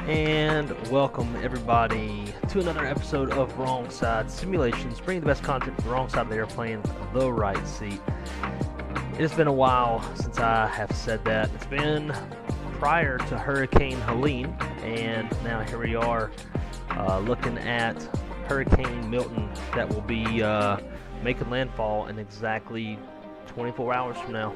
And welcome everybody to another episode of Wrong Side Simulations, bringing the best content from the wrong side of the airplane, the right seat. It has been a while since I have said that. It's been prior to Hurricane Helene, and now here we are looking at Hurricane Milton that will be making landfall in exactly 24 hours from now.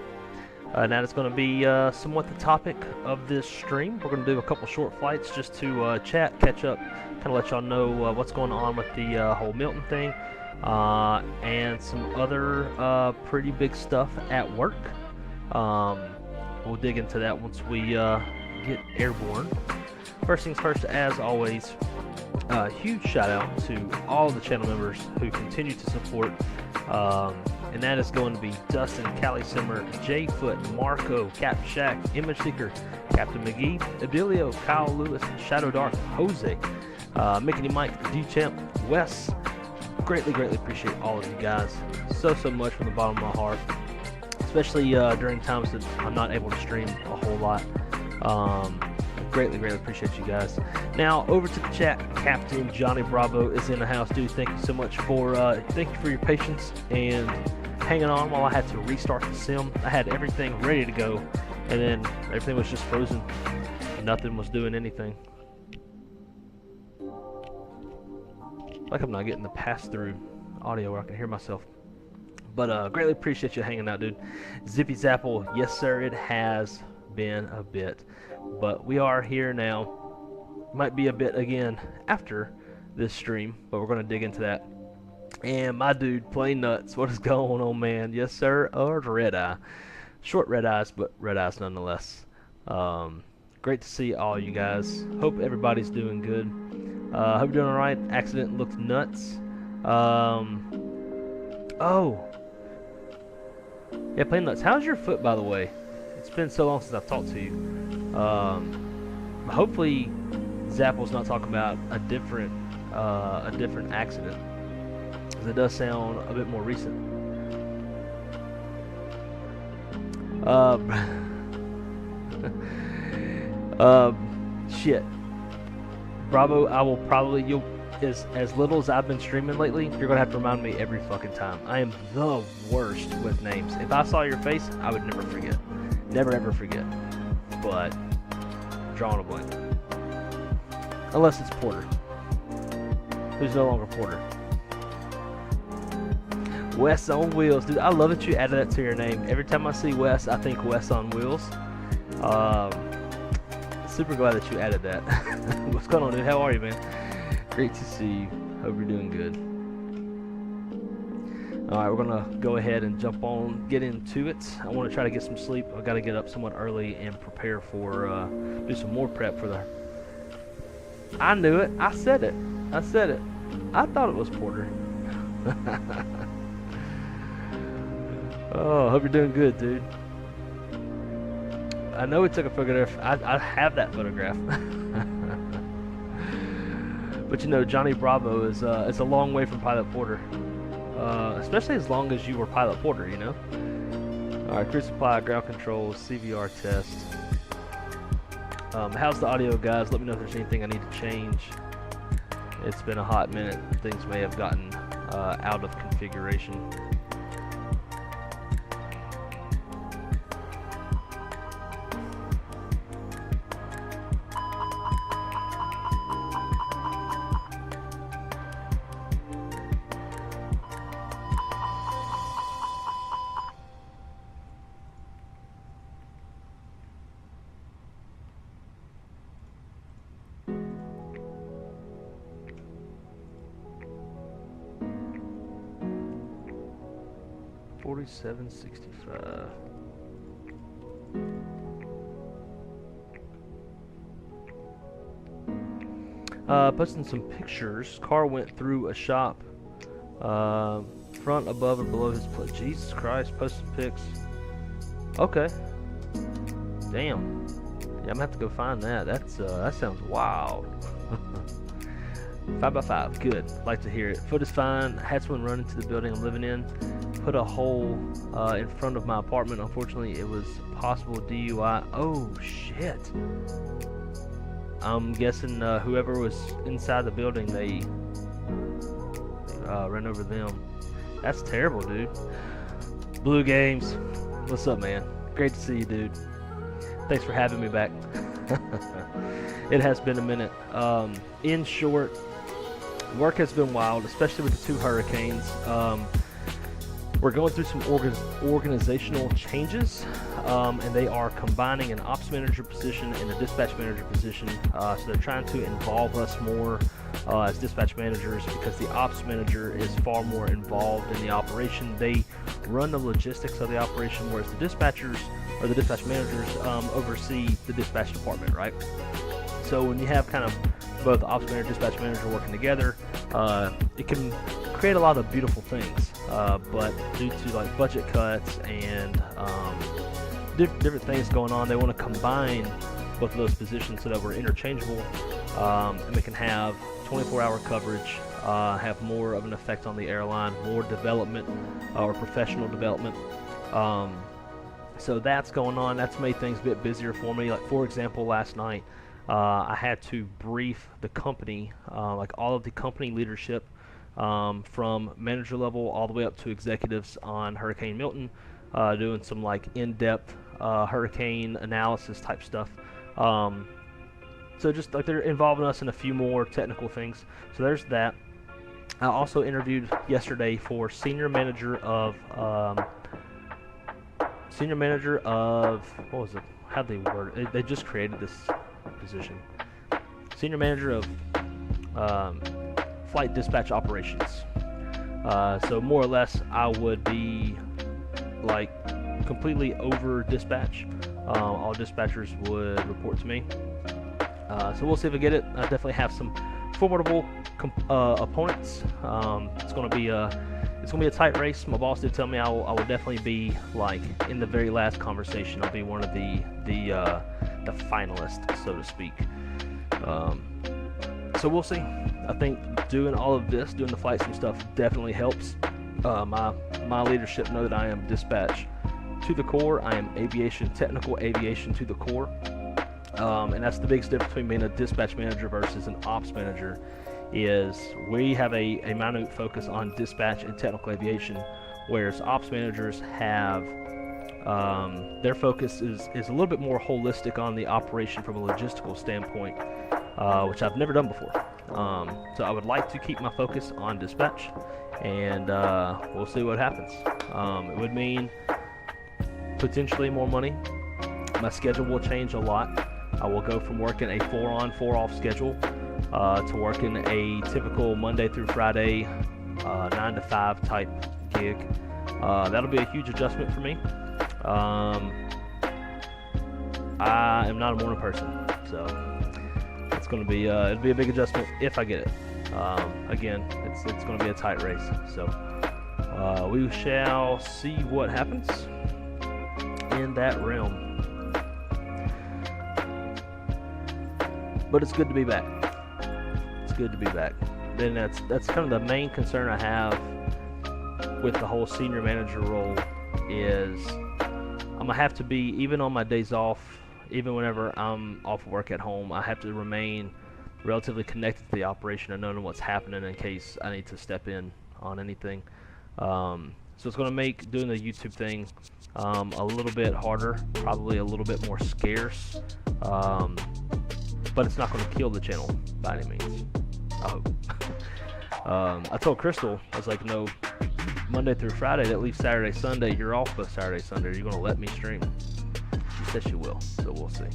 Now it's going to be somewhat the topic of this stream. We're going to do a couple short flights just to chat, catch up, kind of let y'all know what's going on with the whole Milton thing, and some other pretty big stuff at work. We'll dig into that once we get airborne. First things first, as always, huge shout out to all the channel members who continue to support. And that is going to be Dustin, Callie Simmer, Jay Foot, Marco, Cap Shack, Image Seeker, Captain McGee, Abilio, Kyle Lewis, Shadow Dark, Jose, Mickey Mike, D-Champ, Wes. Greatly appreciate all of you guys so much from the bottom of my heart, especially during times that I'm not able to stream a whole lot. Greatly appreciate you guys. Now over to the chat. Captain Johnny Bravo is in the house, dude. Thank you so much for thank you for your patience and hanging on while I had to restart the sim. I had everything ready to go, and then everything was just frozen. Nothing was doing anything. Like I'm not getting the pass-through audio where I can hear myself. But greatly appreciate you hanging out, dude. Zippy Zapple, yes sir, it has been a bit. But we are here now. Might be a bit again after this stream, but we're going to dig into that. And my dude, Plain Nuts, what is going on, man? Yes sir, or red eye. Short red eyes, but red eyes nonetheless. Great to see all you guys. Hope everybody's doing good. Hope you're doing alright. Accident looked nuts. Oh. Yeah, Plain Nuts. How's your foot, by the way? It's been so long since I've talked to you. Hopefully, Zapple's not talking about a different accident, because it does sound a bit more recent. Shit. Bravo, I will probably, as little as I've been streaming lately, you're gonna have to remind me every fucking time. I am the worst with names. If I saw your face, I would never forget. Never ever forget. But, drawing a blank. Unless it's Porter. Who's no longer Porter. Wes on Wheels. Dude, I love that you added that to your name. Every time I see Wes, I think Wes on Wheels. Super glad that you added that. What's going on, dude? How are you, man? Great to see you. Hope you're doing good. Alright, we're going to go ahead and jump on, get into it. I want to try to get some sleep. I've got to get up somewhat early and prepare for, do some more prep for the... I knew it. I said it. I said it. I thought it was Porter. Oh, hope you're doing good, dude. I know we took a photograph. I have that photograph. But you know, Johnny Bravo is it's a long way from Pilot Porter. Especially as long as you were Pilot Porter, you know? Alright, crew supply, ground control, CVR test. How's the audio, guys? Let me know if there's anything I need to change. It's been a hot minute. Things may have gotten out of configuration. $47.65. Posting some pictures. Car went through a shop. Front, above, and below his plate. Jesus Christ! Posting pics. Okay. Damn. Yeah, I'm gonna have to go find that. That sounds wild. 5x5. Good. Like to hear it. Foot is fine. Had someone run into the building I'm living in. Put a hole in front of my apartment. Unfortunately, it was possible DUI. Oh shit! I'm guessing whoever was inside the building, they ran over them. That's terrible, dude. Blue Games, what's up, man? Great to see you, dude. Thanks for having me back. It has been a minute. In short, work has been wild, especially with the 2 hurricanes. We're going through some organizational changes, and they are combining an ops manager position and a dispatch manager position. So they're trying to involve us more as dispatch managers, because the ops manager is far more involved in the operation. They run the logistics of the operation, whereas the dispatchers or the dispatch managers oversee the dispatch department, right? So when you have kind of both ops manager and dispatch manager working together, it can create a lot of beautiful things, but due to like budget cuts and different things going on, they want to combine both of those positions so that we're interchangeable, and we can have 24-hour coverage, have more of an effect on the airline, more development or professional development. So that's going on. That's made things a bit busier for me. Like, for example, last night I had to brief the company, like all of the company leadership, from manager level all the way up to executives on Hurricane Milton, doing some like in-depth hurricane analysis type stuff. So just like they're involving us in a few more technical things. So there's that. I also interviewed yesterday for senior manager of what was it? How they word it? They just created this position. Senior manager of flight dispatch operations. So more or less, I would be like completely over dispatch. All dispatchers would report to me. So we'll see if I get it. I definitely have some formidable opponents. It's gonna be a tight race. My boss did tell me I will definitely be like in the very last conversation. I'll be one of the finalists, so to speak. So we'll see. I think doing all of this, doing the flight sim stuff, definitely helps my leadership know that I am dispatch to the core. I am aviation, technical aviation to the core. And that's the biggest difference between being a dispatch manager versus an ops manager, is we have a minute focus on dispatch and technical aviation, whereas ops managers have their focus is a little bit more holistic on the operation from a logistical standpoint, which I've never done before. So I would like to keep my focus on dispatch, and we'll see what happens. It would mean potentially more money. My schedule will change a lot. I will go from working a 4-on, 4-off schedule to working a typical Monday through Friday 9 to 5 type gig. That'll be a huge adjustment for me. I am not a morning person, so it's going to be it'll be a big adjustment if I get it. Again, it's going to be a tight race, so we shall see what happens in that realm. But it's good to be back. It's good to be back. Then that's kind of the main concern I have with the whole senior manager role, is I'm gonna have to be, even on my days off, even whenever I'm off work at home, I have to remain relatively connected to the operation and knowing what's happening in case I need to step in on anything. So it's gonna make doing the YouTube thing a little bit harder, probably a little bit more scarce. But it's not going to kill the channel by any means, I hope. I told Crystal, I was like, no, Monday through Friday, that leaves Saturday, Sunday, you're off by Saturday, Sunday, you're going to let me stream? She said she will, so we'll see.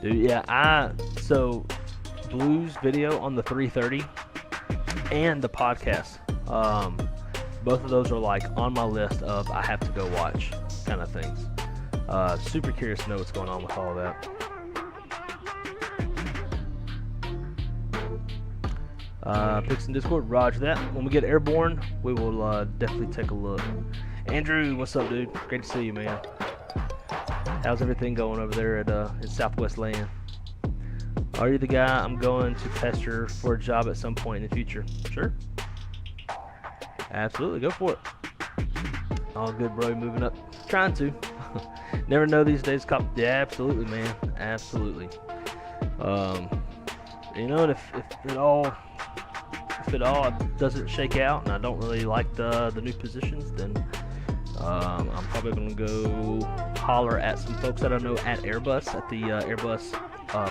Dude, yeah, so Blue's video on the 330 and the podcast, both of those are like on my list of I have to go watch kind of things. Super curious to know what's going on with all of that. Picks in Discord, roger that. When we get airborne, we will definitely take a look. Andrew, what's up, dude? Great to see you, man. How's everything going over there at in Southwest Land? Are you the guy I'm going to pester for a job at some point in the future? Sure. Absolutely, go for it. All good, bro. Moving up. Trying to. Never know these days. Yeah, absolutely, man. Absolutely. You know, and if it all doesn't shake out, and I don't really like the new positions, then I'm probably gonna go holler at some folks that I know at Airbus, at the Airbus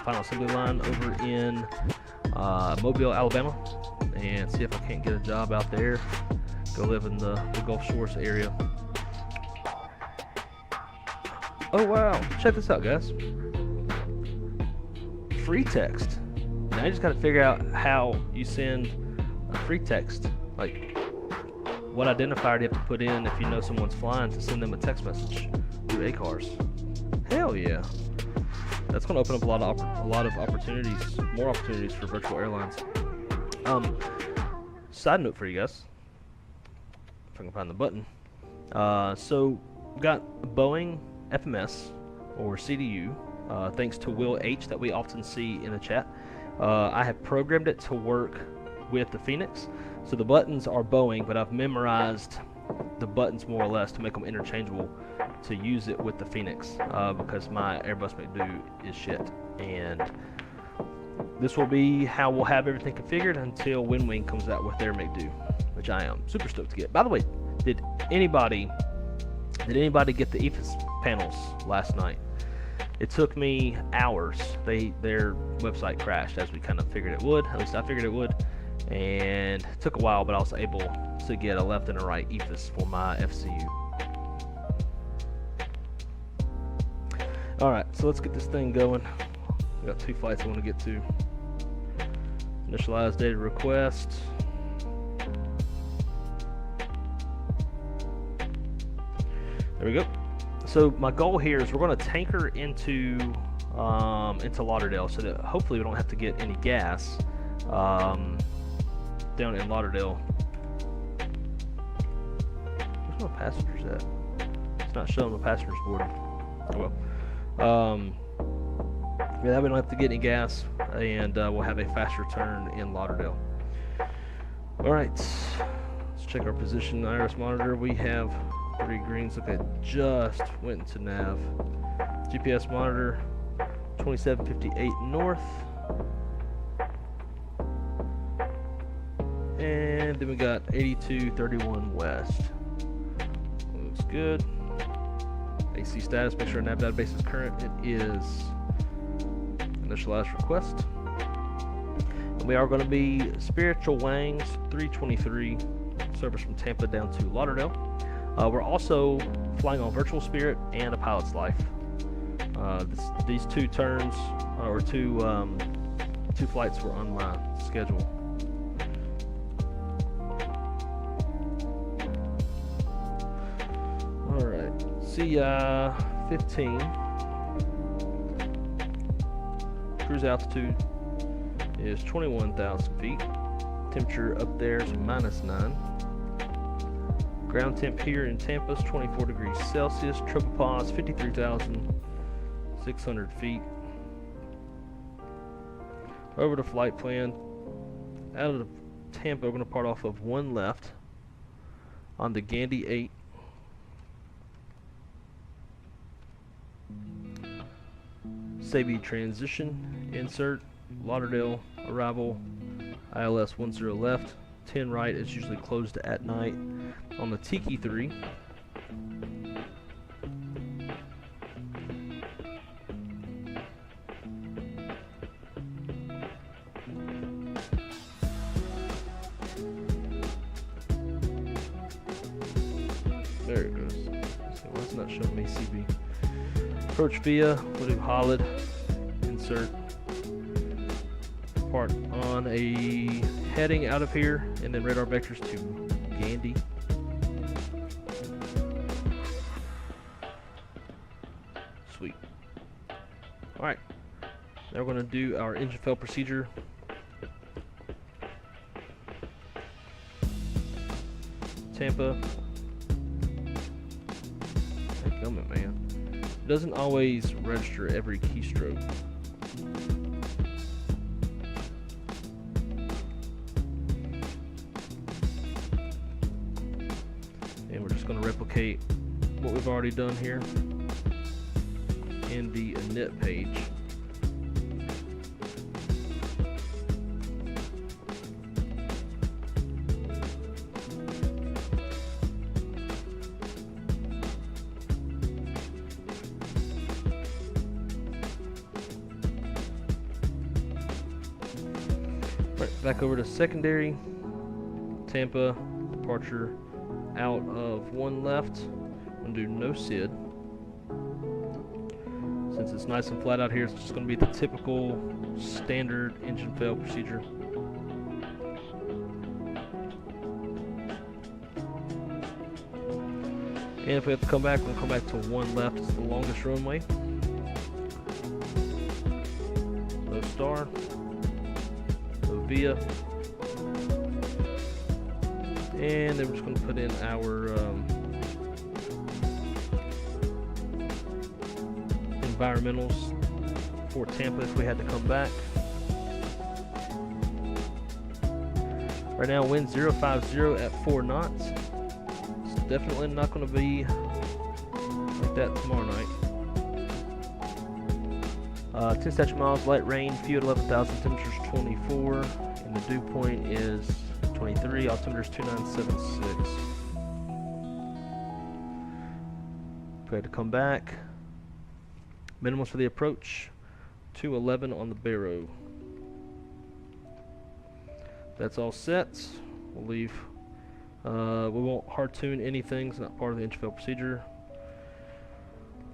final assembly line over in Mobile, Alabama, and see if I can't get a job out there. Go live in the Gulf Shores area. Oh wow, check this out, guys. Free text. Now you just gotta figure out how you send a free text. Like, what identifier do you have to put in if you know someone's flying to send them a text message through ACARS? Hell yeah. That's going to open up a lot of opportunities, more opportunities for virtual airlines. Side note for you guys, if I can find the button. So we got Boeing FMS or CDU, thanks to Will H that we often see in the chat. I have programmed it to work with the Fenix, so the buttons are Boeing, but I've memorized the buttons more or less to make them interchangeable to use it with the Fenix, because my Airbus McDo is shit, and this will be how we'll have everything configured until WinWing comes out with their make do, which I am super stoked to get. By the way, did anybody get the EFIS panels last night? It took me hours. Their website crashed, as we kind of figured it would. At least I figured it would. And it took a while, but I was able to get a left and a right EFIS for my FCU. Alright, so let's get this thing going. We got 2 flights I want to get to. Initialize data request. There we go. So my goal here is we're going to tanker into Lauderdale, so that hopefully we don't have to get any gas down in Lauderdale. Where's my passengers at? It's not showing my passengers boarding. Oh well. Yeah, that we don't have to get any gas, and we'll have a faster turn in Lauderdale. All right, let's check our position. Iris monitor. We have 3 greens. Okay, just went into nav. GPS monitor 2758 north, and then we got 8231 west. Looks good. AC status. Make sure our nav database is current. It is. Initialize request. And we are going to be Spiritual Wangs 323 service from Tampa down to Lauderdale. We're also flying on Virtual Spirit and a pilot's life. These 2 turns or two flights were on my schedule. All right, CI 15. Cruise altitude is 21,000 feet. Temperature up there is -9. Ground temp here in Tampa is 24 degrees Celsius. Tropopause 53,600 feet. Over to flight plan. Out of Tampa, we're going to part off of 1 left on the Gandy 8. Sabi transition, insert, Lauderdale, arrival, ILS 10 left, 10 right. It's usually closed at night. On the Tiki 3. There it goes. So why it's not showing me CB? Approach via, we'll do Holland, insert, part on a heading out of here, and then radar vectors to Gandy. Sweet. Alright, now we're going to do our engine fail procedure. Tampa. Coming, man. It doesn't always register every keystroke. And we're just going to replicate what we've already done here in the init page. Back over to secondary, Tampa, departure out of 1 left. I'm going to do no SID. Since it's nice and flat out here, it's just going to be the typical standard engine fail procedure. And if we have to come back, we'll come back to 1 left. It's the longest runway. No star. Via, and then we're just going to put in our environmentals for Tampa if we had to come back. Right now, wind 050 at 4 knots. It's definitely not going to be like that tomorrow night. 10 statute miles, light rain, fuel 11,000, temperatures 24, and the dew point is 23, altimeter's 2976. Prepared to come back. Minimums for the approach, 211 on the Barrow. That's all set. We'll leave. We won't hard tune anything, it's not part of the interfail procedure.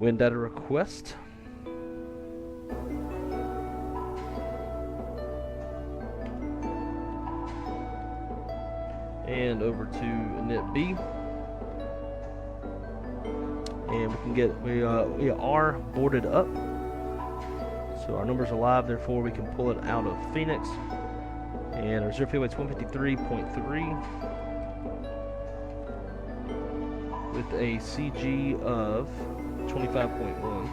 Wind data request. And over to init B. And we can get, we are boarded up. So our numbers are live, therefore we can pull it out of Fenix. And our reserve fuel weight's 153.3 with a CG of 25.1.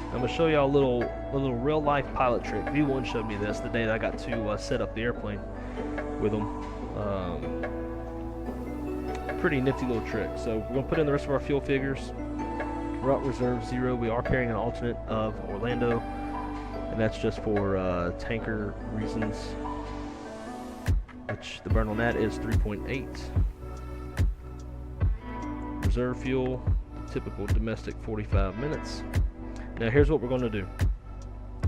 I'm gonna show y'all a little real life pilot trick. V1 showed me this the day that I got to set up the airplane with them. Pretty nifty little trick. So we're gonna put in the rest of our fuel figures. Route reserve 0. We are carrying an alternate of Orlando, and that's just for tanker reasons, which the burn on that is 3.8. Reserve fuel, typical domestic 45 minutes. Now here's what we're going to do.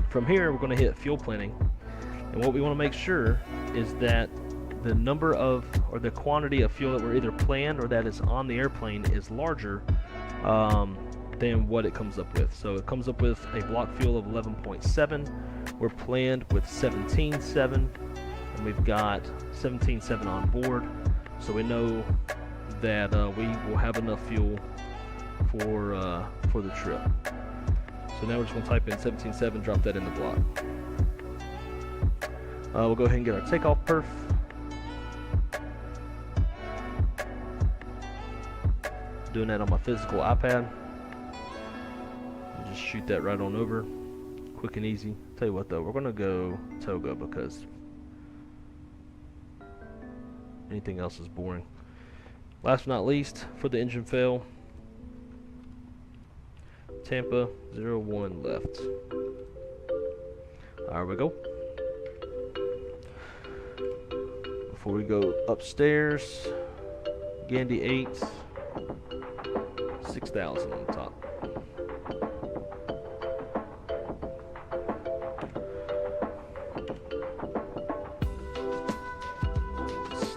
From here we're going to hit fuel planning, and what we want to make sure is that the number of, or the quantity of fuel that we're either planned or that is on the airplane is larger than what it comes up with. So it comes up with a block fuel of 11.7. We're planned with 17.7, and we've got 17.7 on board. So we know that we will have enough fuel for the trip. So now we're just going to type in 17.7, drop that in the block. We'll go ahead and get our takeoff perf. Doing that on my physical iPad. Just shoot that right on over. Quick and easy. Tell you what though, we're going to go Toga because anything else is boring. Last but not least, for the engine fail, Tampa 01 left. There we go. Before we go upstairs, Gandhi 8, 6,000 on the top.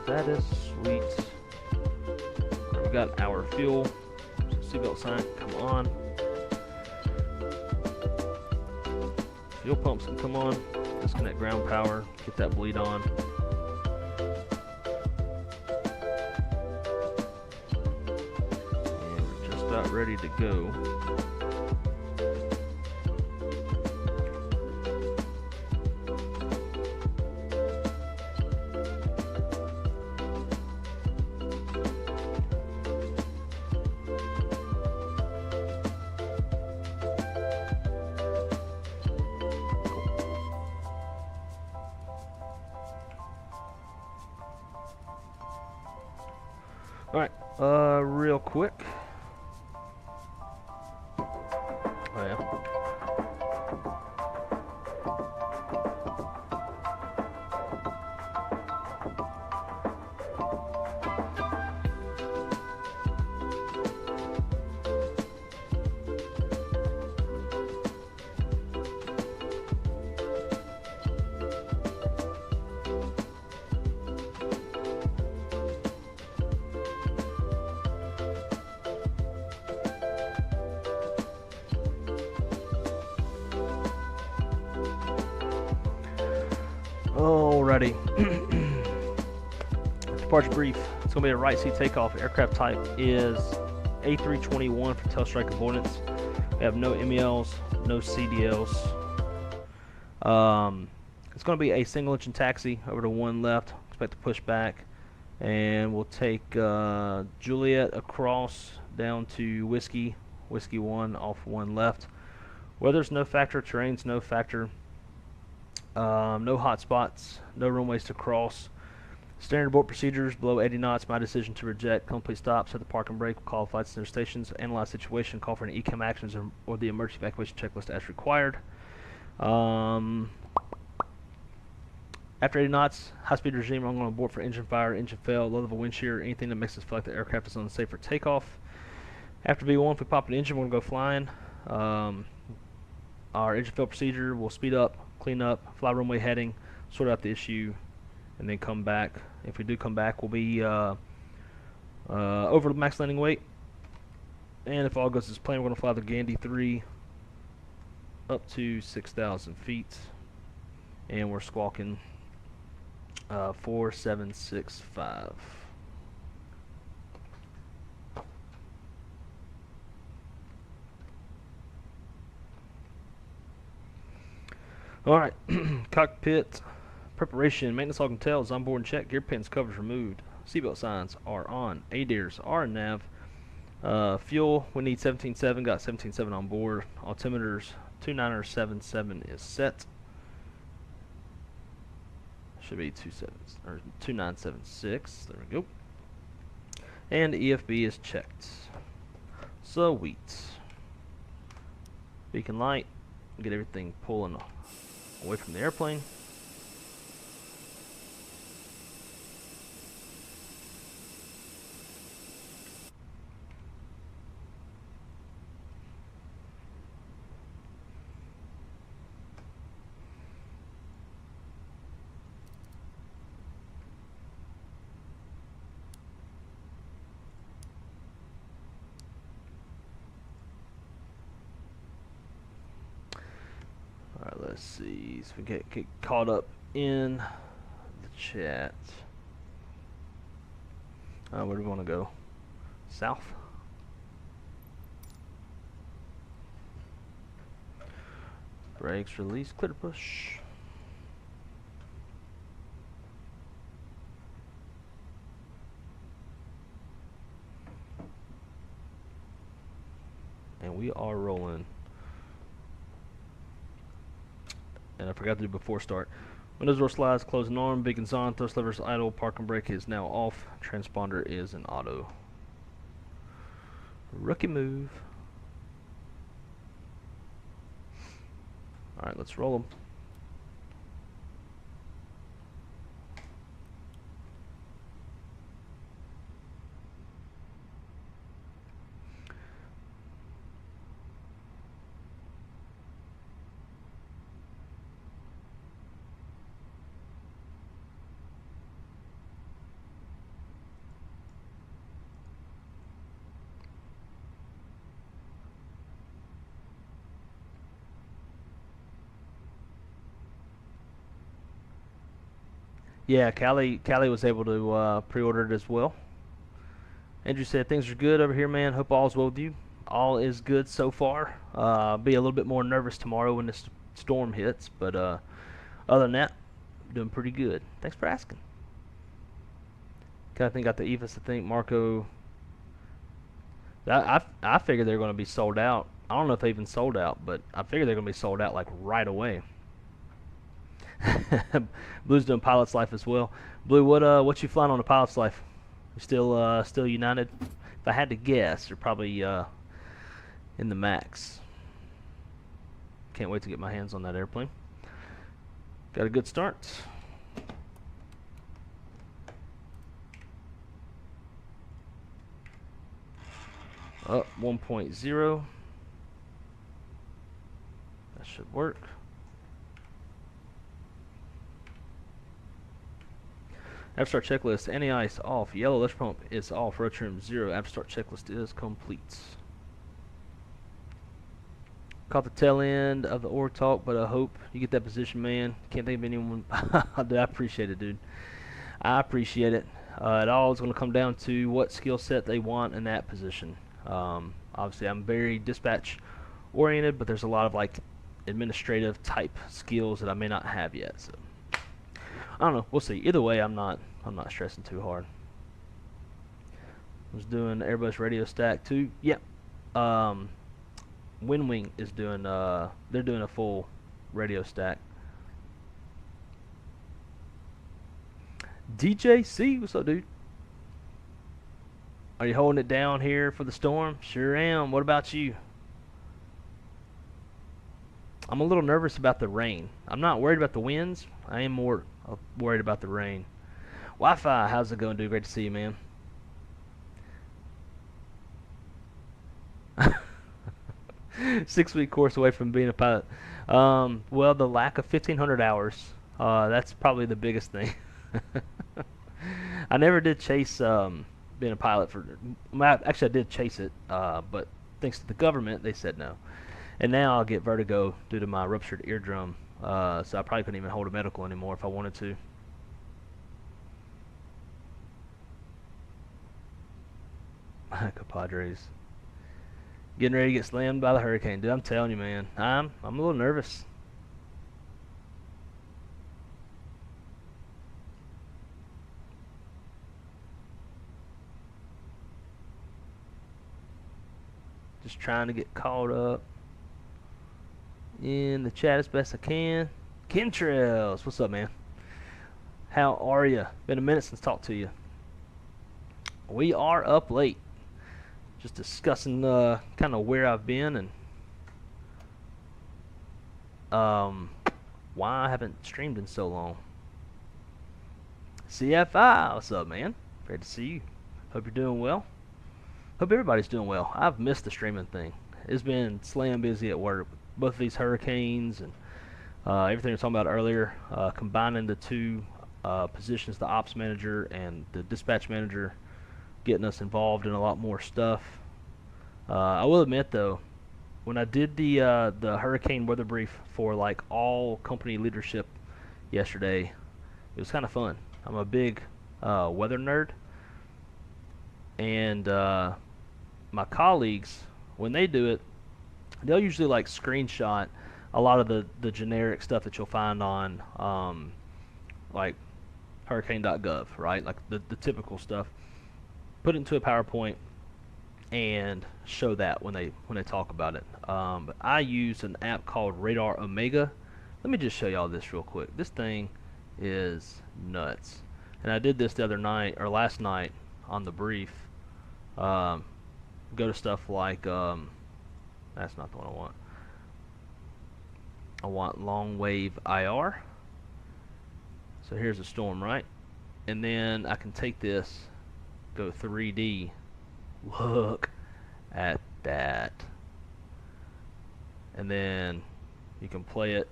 Status, sweet. We got our fuel. Seatbelt sign, come on. Fuel pumps can come on. Disconnect ground power. Get that bleed on. And we're just about ready to go. Alright, real quick. Oh yeah. Alrighty. Departure brief. It's going to be a right seat takeoff. Aircraft type is A321 for tail strike avoidance. We have no MELs, no CDLs. It's going to be a single engine taxi over to 1 left. Expect to push back. And we'll take Juliet across down to Whiskey 1 off 1 left. Weather's no factor, terrain's no factor. No hot spots, no runways to cross. Standard abort procedures below 80 knots. My decision to reject. Complete stop. Set the park and brake. Call flights to their stations. Analyze situation. Call for any ECAM actions or the emergency evacuation checklist as required. After 80 knots, high-speed regime. I'm going to abort for engine fire, engine fail, low-level wind shear, anything that makes us feel like the aircraft is unsafe for takeoff. After V1, if we pop an engine, we're going to go flying. Our engine fail procedure will speed up, clean up, fly runway heading, sort out the issue, and then come back. If we do come back, we'll be over the max landing weight. And if all goes as planned, we're going to fly the Gandhi 3 up to 6,000 feet. And we're squawking 4765. Alright, cockpit preparation. Maintenance log and tails on board and check. Gear pins, covers removed. Seatbelt signs are on. ADIRs are nav. Fuel, we need 17.7. Got 17.7 on board. Altimeters, 2977 is set. Should be 2976. There we go. And EFB is checked. Sweet. Beacon light. Get everything pulling away from the airplane. Alright, let's see. So we get caught up in the chat. Where do we want to go? South? Brakes release, clear to push. And we are rolling. And I forgot to do before start. Windows door slides, closing arm, beacons on, thrust levers idle, park and brake is now off, transponder is in auto. Rookie move. Alright, let's roll them. Yeah, Callie was able to pre-order it as well. Andrew said things are good over here, man. Hope all's well with you. All is good so far. Be a little bit more nervous tomorrow when this storm hits, but other than that, doing pretty good. Thanks for asking. Kind of think got the Evis. I think Marco. I figured they're going to be sold out. I don't know if they even sold out, but I figured they're going to be sold out like right away. Blue's doing pilot's life as well. Blue, what you flying on the pilot's life? You still United? If I had to guess, you're probably in the max. Can't wait to get my hands on that airplane. Got a good start. Up 1.0. That should work. After start checklist, anti-ice off, yellow lift pump is off, road trim 0, after start checklist is complete. Caught the tail end of the org talk, but I hope you get that position, man. Can't think of anyone. Dude, I appreciate it, dude. I appreciate it. It all is going to come down to what skill set they want in that position. Obviously, I'm very dispatch oriented, but there's a lot of like administrative type skills that I may not have yet. So I don't know. We'll see. Either way, I'm not stressing too hard. I was doing Airbus radio stack too. Yep. Windwing is doing. They're doing a full radio stack. DJC, what's up, dude? Are you holding it down here for the storm? Sure am. What about you? I'm a little nervous about the rain. I'm not worried about the winds. I am more worried about the rain. Wi-Fi, how's it going, dude? Great to see you, man. 6-week course away from being a pilot. Well, the lack of 1,500 hours. That's probably the biggest thing. I never did chase being a pilot for. Actually, I did chase it, but thanks to the government, they said no. And now I'll get vertigo due to my ruptured eardrum. So I probably couldn't even hold a medical anymore if I wanted to. Compadres. Getting ready to get slammed by the hurricane. Dude, I'm telling you, man. I'm a little nervous. Just trying to get caught up in the chat as best I can. Kentrails, what's up, man? How are you? Been a minute since I talked to you. We are up late. Just discussing kind of where I've been and why I haven't streamed in so long. CFI, what's up, man? Great to see you. Hope you're doing well. Hope everybody's doing well. I've missed the streaming thing. It's been slam busy at work. Both of these hurricanes and everything we were talking about earlier, combining the two positions, the ops manager and the dispatch manager, getting us involved in a lot more stuff. I will admit though, when I did the hurricane weather brief for like all company leadership yesterday, it was kind of fun. I'm a big weather nerd, and my colleagues, when they do it, they'll usually like screenshot a lot of the generic stuff that you'll find on like hurricane.gov, right? Like the typical stuff. Put it into a PowerPoint and show that when they talk about it. But I use an app called Radar Omega. Let me just show y'all this real quick. This thing is nuts. And I did this the other night or last night on the brief. Go to stuff like that's not the one I want. I want long wave IR. So here's a storm, right? And then I can take this, go 3D. Look at that. And then you can play it.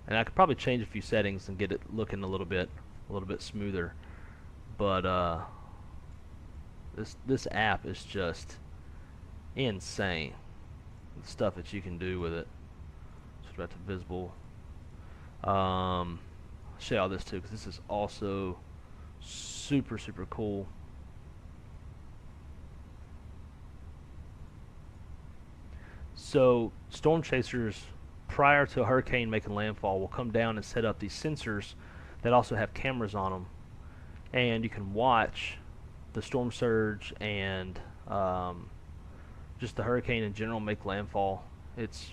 And I could probably change a few settings and get it looking a little bit smoother. But this app is just insane. The stuff that you can do with it. Switch back to visible. I'll show y'all this too, because this is also super cool. So storm chasers, prior to a hurricane making landfall, will come down and set up these sensors that also have cameras on them, and you can watch the storm surge and just the hurricane in general make landfall. It's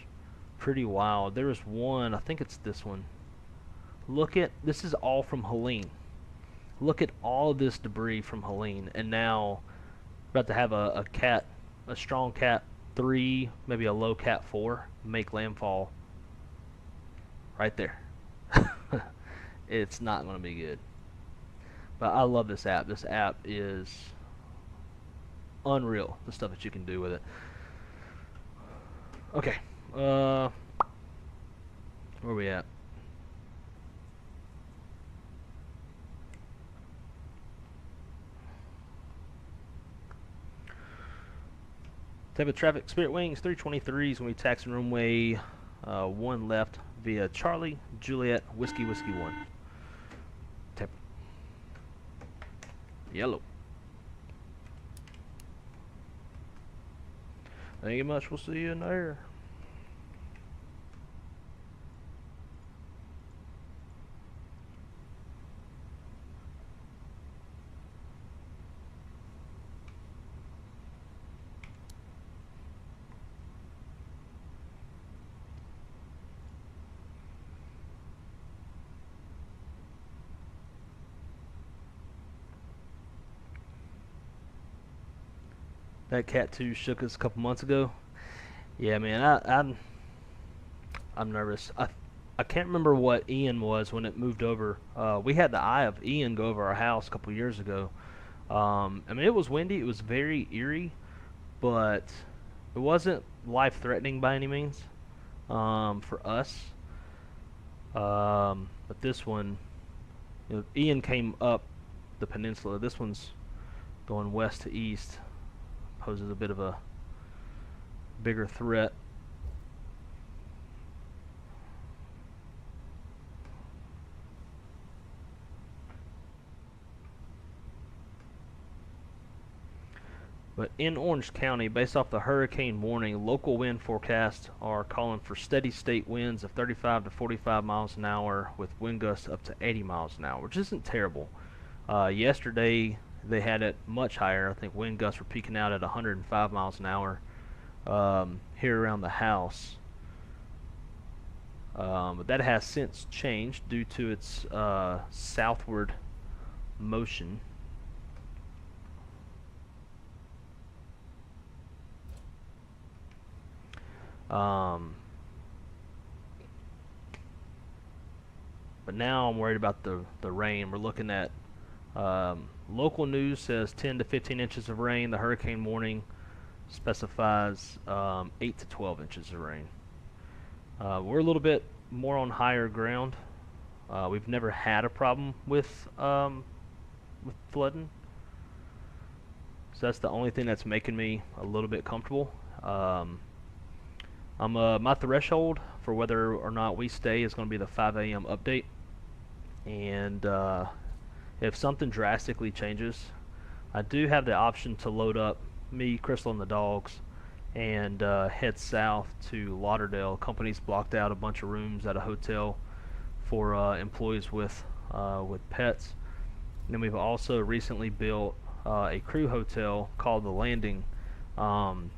pretty wild. There was one, I think it's this one. Look at, this is all from Helene. Look at all this debris from Helene, and now about to have a strong Cat 3, maybe a low Cat 4 make landfall right there. It's not going to be good. But I love this app. This app is unreal, the stuff that you can do with it. Okay. Where are we at? Type of traffic, Spirit Wings 323s when we taxi runway 1 left via Charlie, Juliet, Whiskey 1. Tap. Yellow. Thank you much. We'll see you in there. that Cat 2 shook us a couple months ago. Yeah, man, I'm nervous. I can't remember what Ian was when it moved over. We had the eye of Ian go over our house a couple years ago. I mean, it was windy. It was very eerie, but it wasn't life-threatening by any means for us. But this one, you know, Ian came up the peninsula. This one's going west to east. Poses a bit of a bigger threat. But in Orange County, based off the hurricane warning, local wind forecasts are calling for steady state winds of 35 to 45 miles an hour with wind gusts up to 80 miles an hour, which isn't terrible. Yesterday, they had it much higher. I think wind gusts were peaking out at 105 miles an hour here around the house. But that has since changed due to its southward motion. But now I'm worried about the rain. We're looking at local news says 10 to 15 inches of rain. The hurricane warning specifies 8 to 12 inches of rain. We're a little bit more on higher ground. We've never had a problem with flooding, so that's the only thing that's making me a little bit comfortable. My threshold for whether or not we stay is going to be the 5 a.m. update, and if something drastically changes, I do have the option to load up me, Crystal, and the dogs and head south to Lauderdale. Company's blocked out a bunch of rooms at a hotel for employees with pets. And then we've also recently built a crew hotel called The Landing. And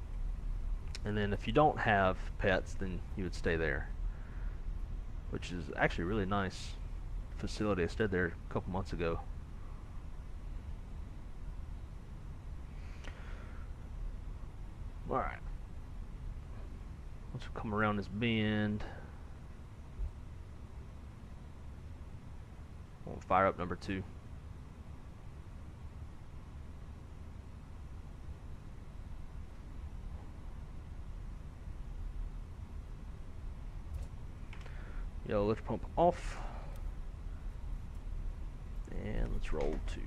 then if you don't have pets, then you would stay there, which is actually a really nice facility. I stayed there a couple months ago. Alright. Let's come around this bend. We'll fire up number 2. Yellow lift pump off, and let's roll 2.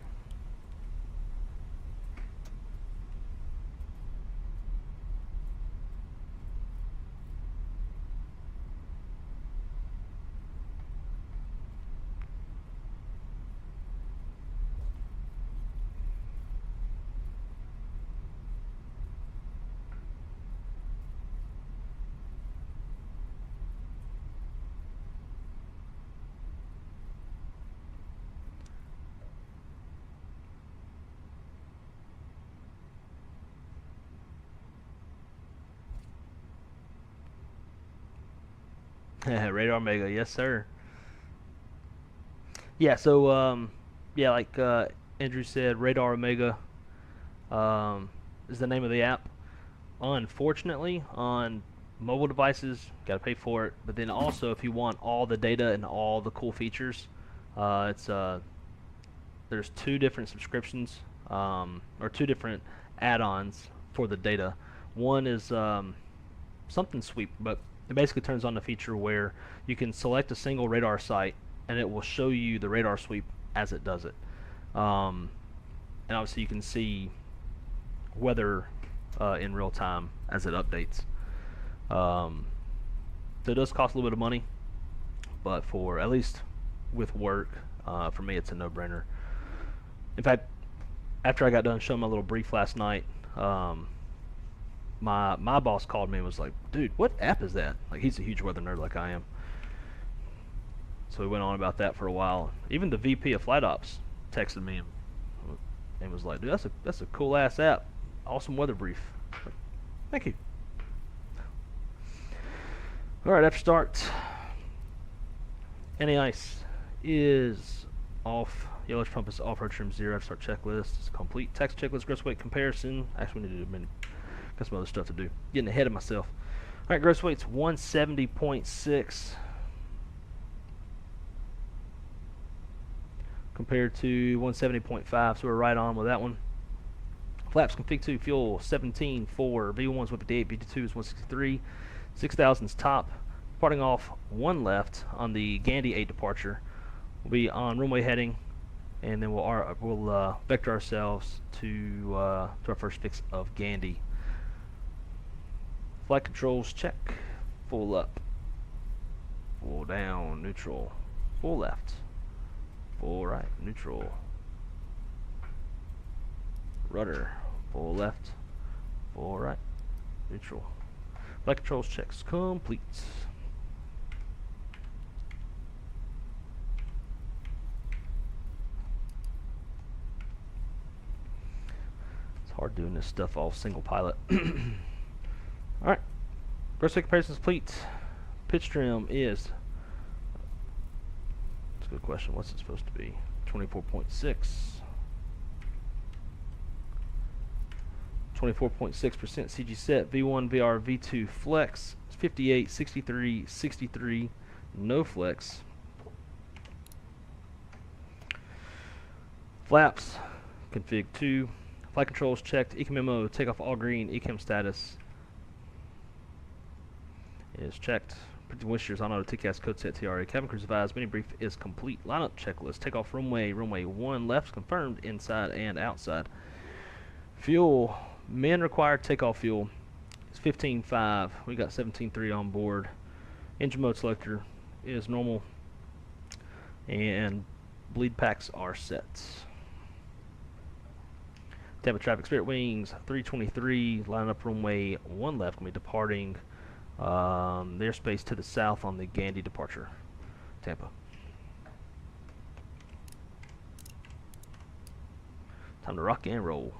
Radar Mega, yes sir. Yeah, so yeah, like Andrew said, Radar Omega is the name of the app. Unfortunately, on mobile devices, gotta pay for it. But then also, if you want all the data and all the cool features, there's 2 different subscriptions or 2 different add-ons for the data. One is something sweep, but it basically turns on the feature where you can select a single radar site and it will show you the radar sweep as it does it. And obviously you can see weather in real time as it updates. So it does cost a little bit of money, but for at least with work, for me it's a no-brainer. In fact, after I got done showing my little brief last night, my boss called me and was like, dude, what app is that? Like, he's a huge weather nerd like I am. So we went on about that for a while. Even the VP of Flight Ops texted me and was like, dude, that's a cool ass app. Awesome weather brief. Like, thank you. Alright, after start, any ice is off Yellow pump is off-road trim 0. Start checklist is complete. Tax checklist, gross weight comparison. Actually, we need to do got some other stuff to do. Getting ahead of myself. All right, gross weight's 170.6 compared to 170.5, so we're right on with that one. Flaps config 2, fuel 17.4, V1's 158, V2 is 163, 6,000's top. Departing off 1 left on the Gandy 8 departure. We'll be on runway heading, and then we'll vector ourselves to our first fix of Gandy. Flight controls check. Full up, full down, neutral, full left, full right, neutral, rudder, full left, full right, neutral. Flight controls checks complete. It's hard doing this stuff off single pilot. Alright, gross weight comparison is complete. Pitch trim is, that's a good question, what's it supposed to be? 24.6. 24.6% CG set, V1, VR, V2 flex, 58, 63, 63, no flex. Flaps, config 2. Flight controls checked, ECM memo, takeoff all green, ECM status is checked. Printing wishers on auto TCAS code set TRA. Cabin crew advised, mini brief is complete. Lineup checklist, takeoff runway 1 left, confirmed inside and outside. Fuel, min required takeoff fuel is 15.5. We got 17.3 on board. Engine mode selector is normal, and bleed packs are set. Tampa traffic, Spirit wings 323, line up runway 1 left, gonna be departing the airspace to the south on the Gandy departure, Tampa. Time to rock and roll.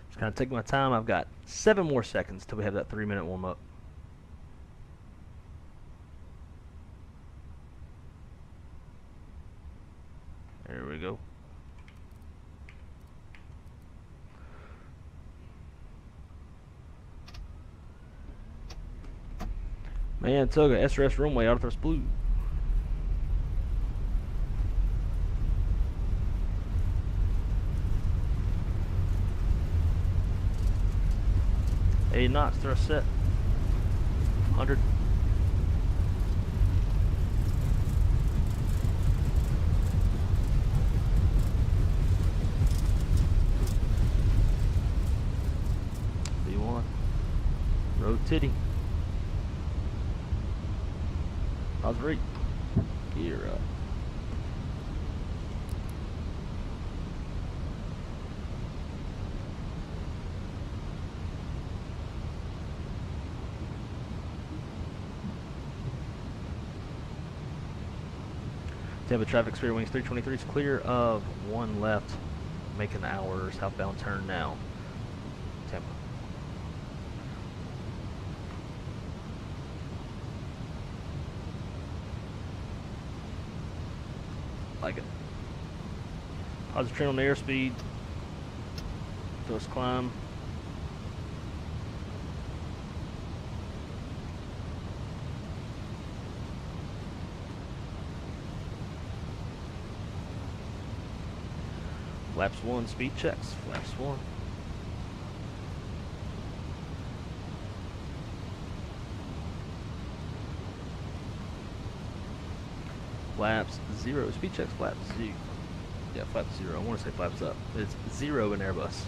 Just kind of taking my time. I've got 7 more seconds till we have that 3-minute warm-up. There we go. Manitoga, SRS runway, auto thrust blue. A knots, thrust set. 100. V1. Road titty. Osprey. Gear up. Tampa traffic, Spirit wings 323 is clear of 1 left, making our southbound turn now. Tampa. Like it. Positive trend on the airspeed. Thrust climb. Flaps 1, speed checks. Flaps 1. Flaps 0. Speed checks. Flaps 0. Yeah, flaps 0. I want to say flaps up. It's 0 in Airbus.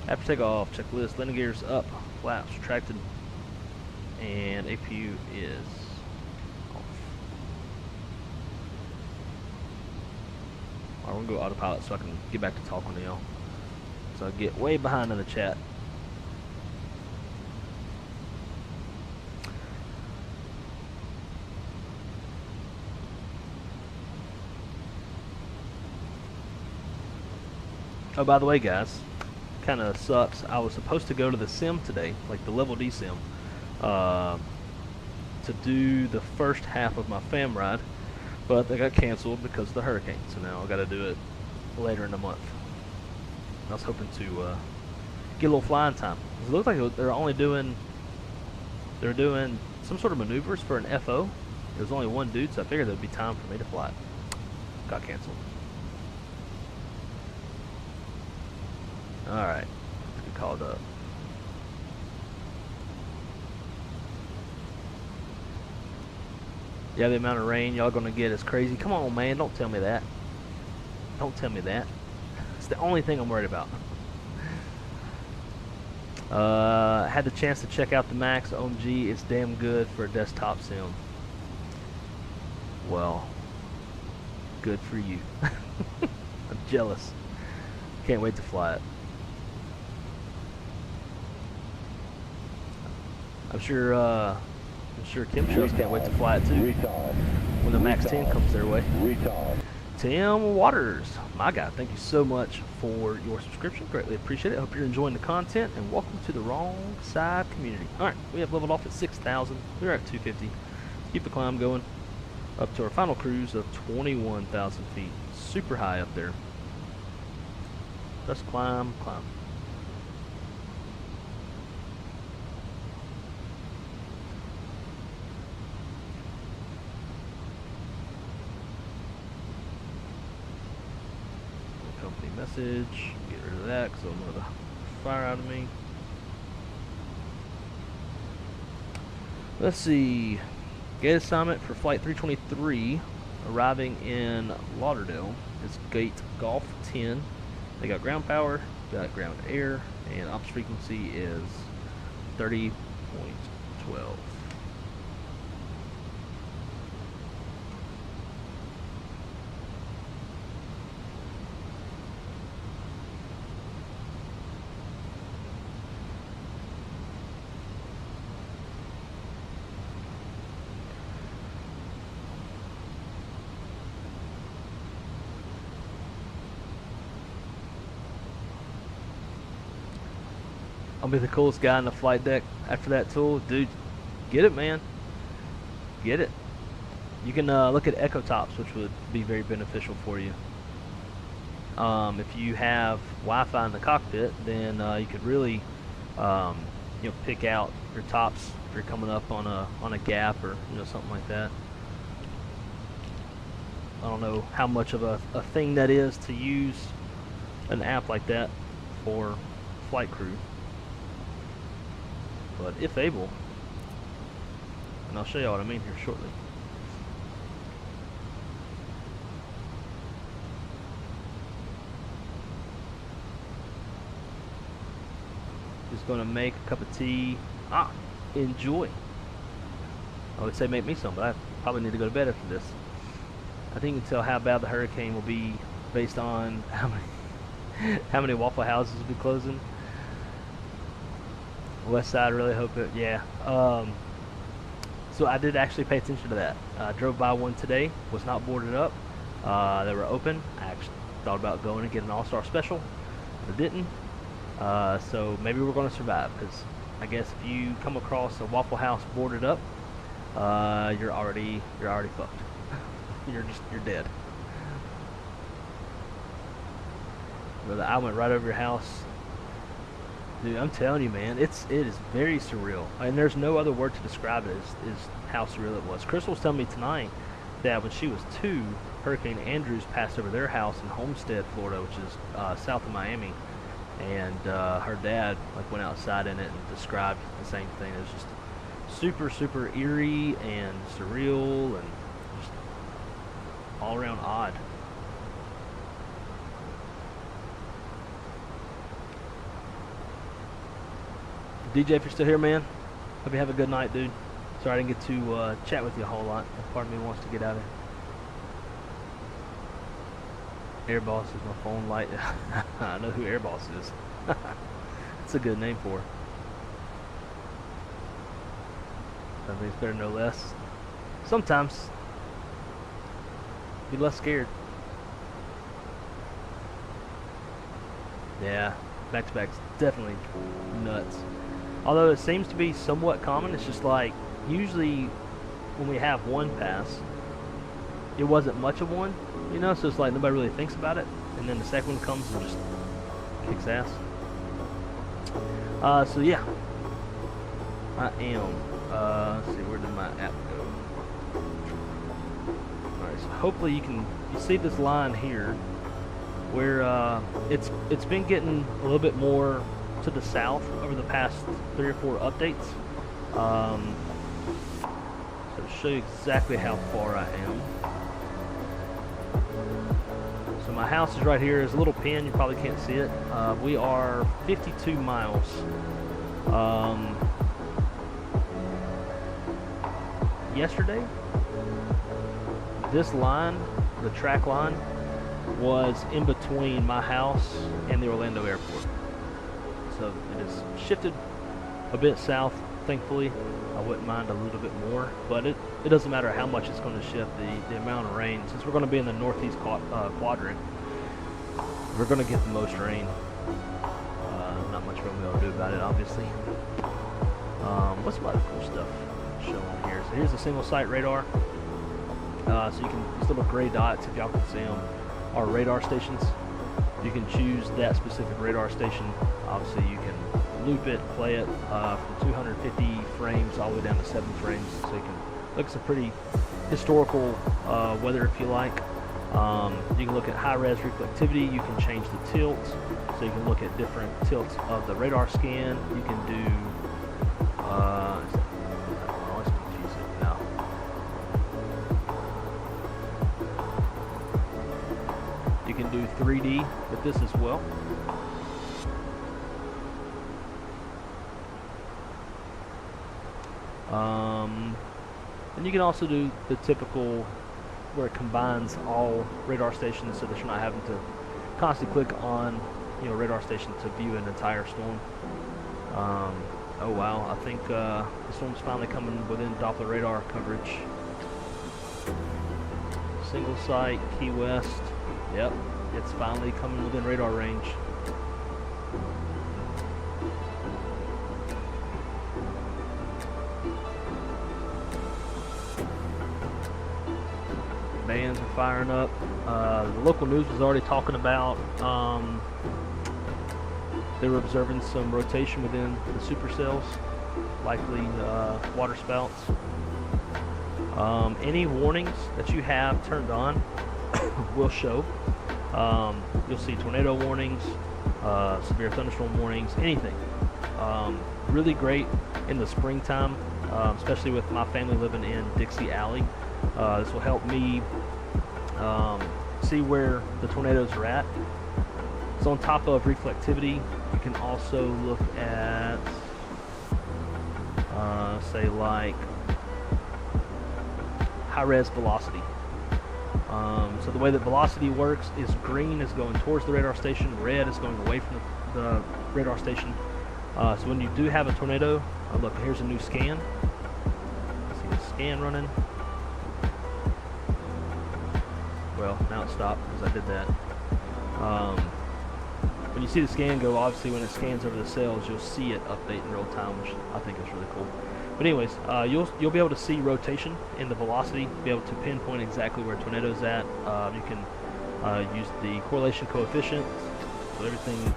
After takeoff, checklist. Landing gears up. Flaps retracted. And APU is off. Alright, we're gonna go autopilot so I can get back to talking to y'all. So I get way behind in the chat. Oh, by the way, guys, kind of sucks. I was supposed to go to the sim today, like the level D sim, to do the first half of my fam ride, but they got canceled because of the hurricane. So now I got to do it later in the month. I was hoping to get a little flying time. It looks like they're doing some sort of maneuvers for an FO. There's only one dude, so I figured there'd be time for me to fly it. Got canceled. Alright, let's get called up. Yeah, the amount of rain y'all gonna get is crazy. Come on, man, don't tell me that. Don't tell me that. It's the only thing I'm worried about. Had the chance to check out the Max. OMG, it's damn good for a desktop sim. Well, good for you. I'm jealous. Can't wait to fly it. I'm sure Kim Shows can't wait to fly it too when the Max 10 comes their way. Tim Waters, my guy, thank you so much for your subscription. Greatly appreciate it. Hope you're enjoying the content, and welcome to the Wrong Side community. Alright, we have leveled off at 6,000. We're at 250. Keep the climb going up to our final cruise of 21,000 feet. Super high up there. Just climb, climb. Company message. Get rid of that because it'll annoy the fire out of me. Let's see. Gate assignment for Flight 323 arriving in Lauderdale is Gate Golf 10. They got ground power, got ground air, and ops frequency is 30.12. I'll be the coolest guy in the flight deck after that tool. Dude, get it, man. Get it. You can look at echo tops, which would be very beneficial for you. If you have Wi-Fi in the cockpit, then you could really pick out your tops if you're coming up on a gap or something like that. I don't know how much of a thing that is to use an app like that for flight crew. But if able, and I'll show you what I mean here shortly. Just gonna make a cup of tea. Enjoy. I would say make me some, but I probably need to go to bed after this. I think you can tell how bad the hurricane will be based on how many Waffle Houses will be closing. West Side, really hope it, yeah. So I did actually pay attention to that. I drove by one today, was not boarded up. They were open. I actually thought about going and getting an all-star special, but didn't. So maybe we're going to survive, because I guess if you come across a Waffle House boarded up, you're already fucked. you're dead. Brother, I went right over your house. Dude, I'm telling you, man, it is very surreal, and there's no other word to describe it is how surreal it was. Crystal was telling me tonight that when she was 2, Hurricane Andrews passed over their house in Homestead, Florida, which is south of Miami, and her dad went outside in it and described the same thing. It was just super, super eerie and surreal and just all around odd. DJ, if you're still here, man, hope you have a good night, dude. Sorry I didn't get to chat with you a whole lot. Part of me wants to get out of here. Airbus is my phone light. I know who Airbus is. It's a good name for her. Some things better, no less. Sometimes be less scared. Yeah, back-to-back's definitely nuts. Although it seems to be somewhat common, it's just like usually when we have one pass, it wasn't much of one, you know, so it's like nobody really thinks about it, and then the second one comes and just kicks ass. So yeah, I am. Let's see, where did my app go? Alright, so hopefully you see this line here where it's been getting a little bit more to the south over the past 3 or 4 updates. So to show you exactly how far I am. So my house is right here. There's a little pin, you probably can't see it. We are 52 miles. Yesterday, this line, the track line, was in between my house and the Orlando airport. So it has shifted a bit south, thankfully. I wouldn't mind a little bit more, but it doesn't matter how much it's going to shift. The amount of rain, since we're going to be in the northeast quadrant, we're going to get the most rain. Not much we're going to be able to do about it, obviously. What's some other cool stuff showing here? So here's the single site radar. So you can, these little gray dots, if y'all can see them, are radar stations. You can choose that specific radar station. Obviously you can loop it, play it from 250 frames all the way down to 7 frames, so you can look at some pretty historical weather if you like. You can look at high-res reflectivity. You can change the tilt, so you can look at different tilts of the radar scan. You can do let's confuse it now. You can do 3D with this as well. And you can also do the typical where it combines all radar stations so that you're not having to constantly click on, you know, radar station to view an entire storm. Oh wow, I think the storm's finally coming within Doppler radar coverage. Single site, Key West. Yep, it's finally coming within radar range. Bands are firing up. The local news was already talking about they were observing some rotation within the supercells, likely water spouts. Any warnings that you have turned on will show. You'll see tornado warnings, severe thunderstorm warnings, anything. Really great in the springtime, especially with my family living in Dixie Alley. This will help me see where the tornadoes are at. So on top of reflectivity, you can also look at, say, like high-res velocity. So the way that velocity works is green is going towards the radar station, red is going away from the radar station. So when you do have a tornado, look, here's a new scan. See the scan running. Well, now it stopped because I did that. When you see the scan go, obviously when it scans over the cells, you'll see it update in real time, which I think is really cool. But anyways, you'll be able to see rotation in the velocity, be able to pinpoint exactly where a tornado's at. You can use the correlation coefficient, so everything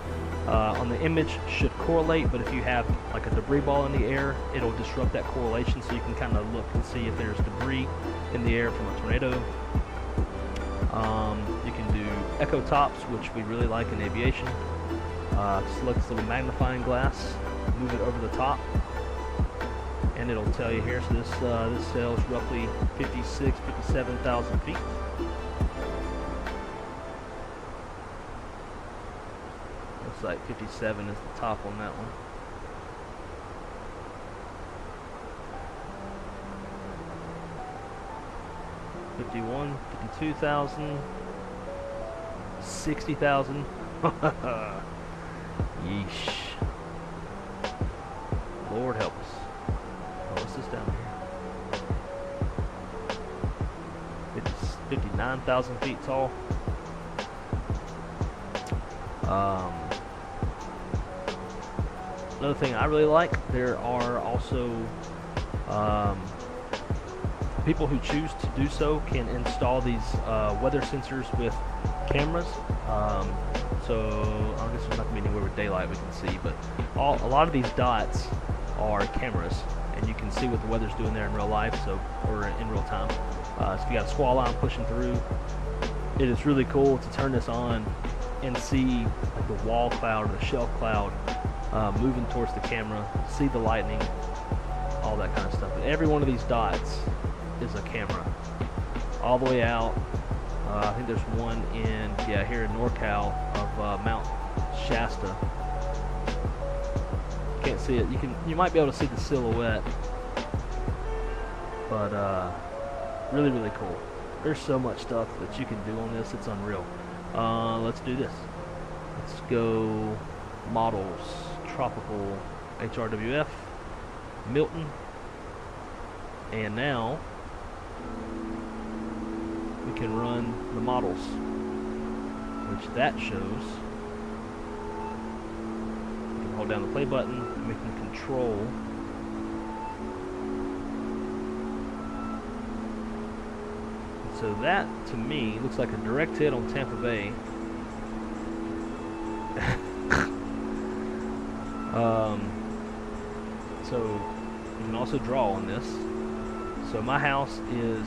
on the image should correlate, but if you have like a debris ball in the air, it'll disrupt that correlation, so you can kind of look and see if there's debris in the air from a tornado. You can do echo tops, which we really like in aviation. Select this little magnifying glass, move it over the top, and it'll tell you here. So this cell is roughly 57,000 feet. Looks like 57 is the top on that one. $51,000, $52,000, 60,000. Yeesh. Lord help us. Oh, what's this down here? It's 59,000 feet tall. Another thing I really like, there are also people who choose to do so can install these weather sensors with cameras. So I guess there's not going to be anywhere with daylight we can see, but a lot of these dots are cameras, and you can see what the weather's doing there in real life, or in real time. So if you got a squall line pushing through, it is really cool to turn this on and see like the wall cloud or the shelf cloud moving towards the camera, see the lightning, all that kind of stuff. But every one of these dots is a camera, all the way out. I think there's one here in NorCal of Mount Shasta. Can't see it. You might be able to see the silhouette, but really, really cool. There's so much stuff that you can do on this. It's unreal. Let's do this. Let's go models, tropical HRWF, Milton, and now we can run the models, which that shows. We can hold down the play button and we can control so that, to me, looks like a direct hit on Tampa Bay. So you can also draw on this. So my house is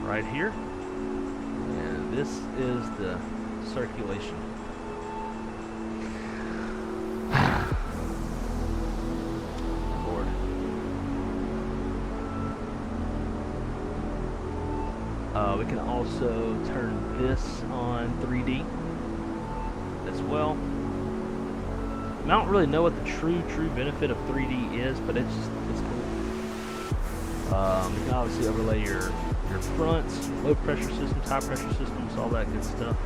right here, and this is the circulation. Lord. We can also turn this on 3D as well. I don't really know what the true benefit of 3D is, but it's cool. You can obviously overlay your fronts, low pressure systems, high pressure systems, all that good stuff.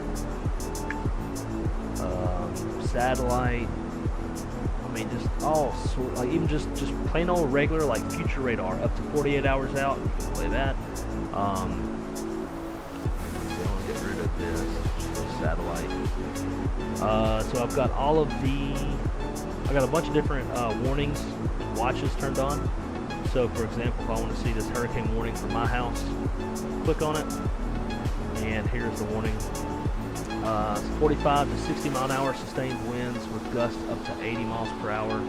Satellite. I mean, just all sort, like even just plain old regular like future radar up to 48 hours out. You can play that. I want to get rid of this satellite. So I've got all of I got a bunch of different warnings, watches turned on. So for example, if I want to see this hurricane warning for my house, click on it, and here's the warning. 45 to 60 mile an hour sustained winds with gusts up to 80 miles per hour.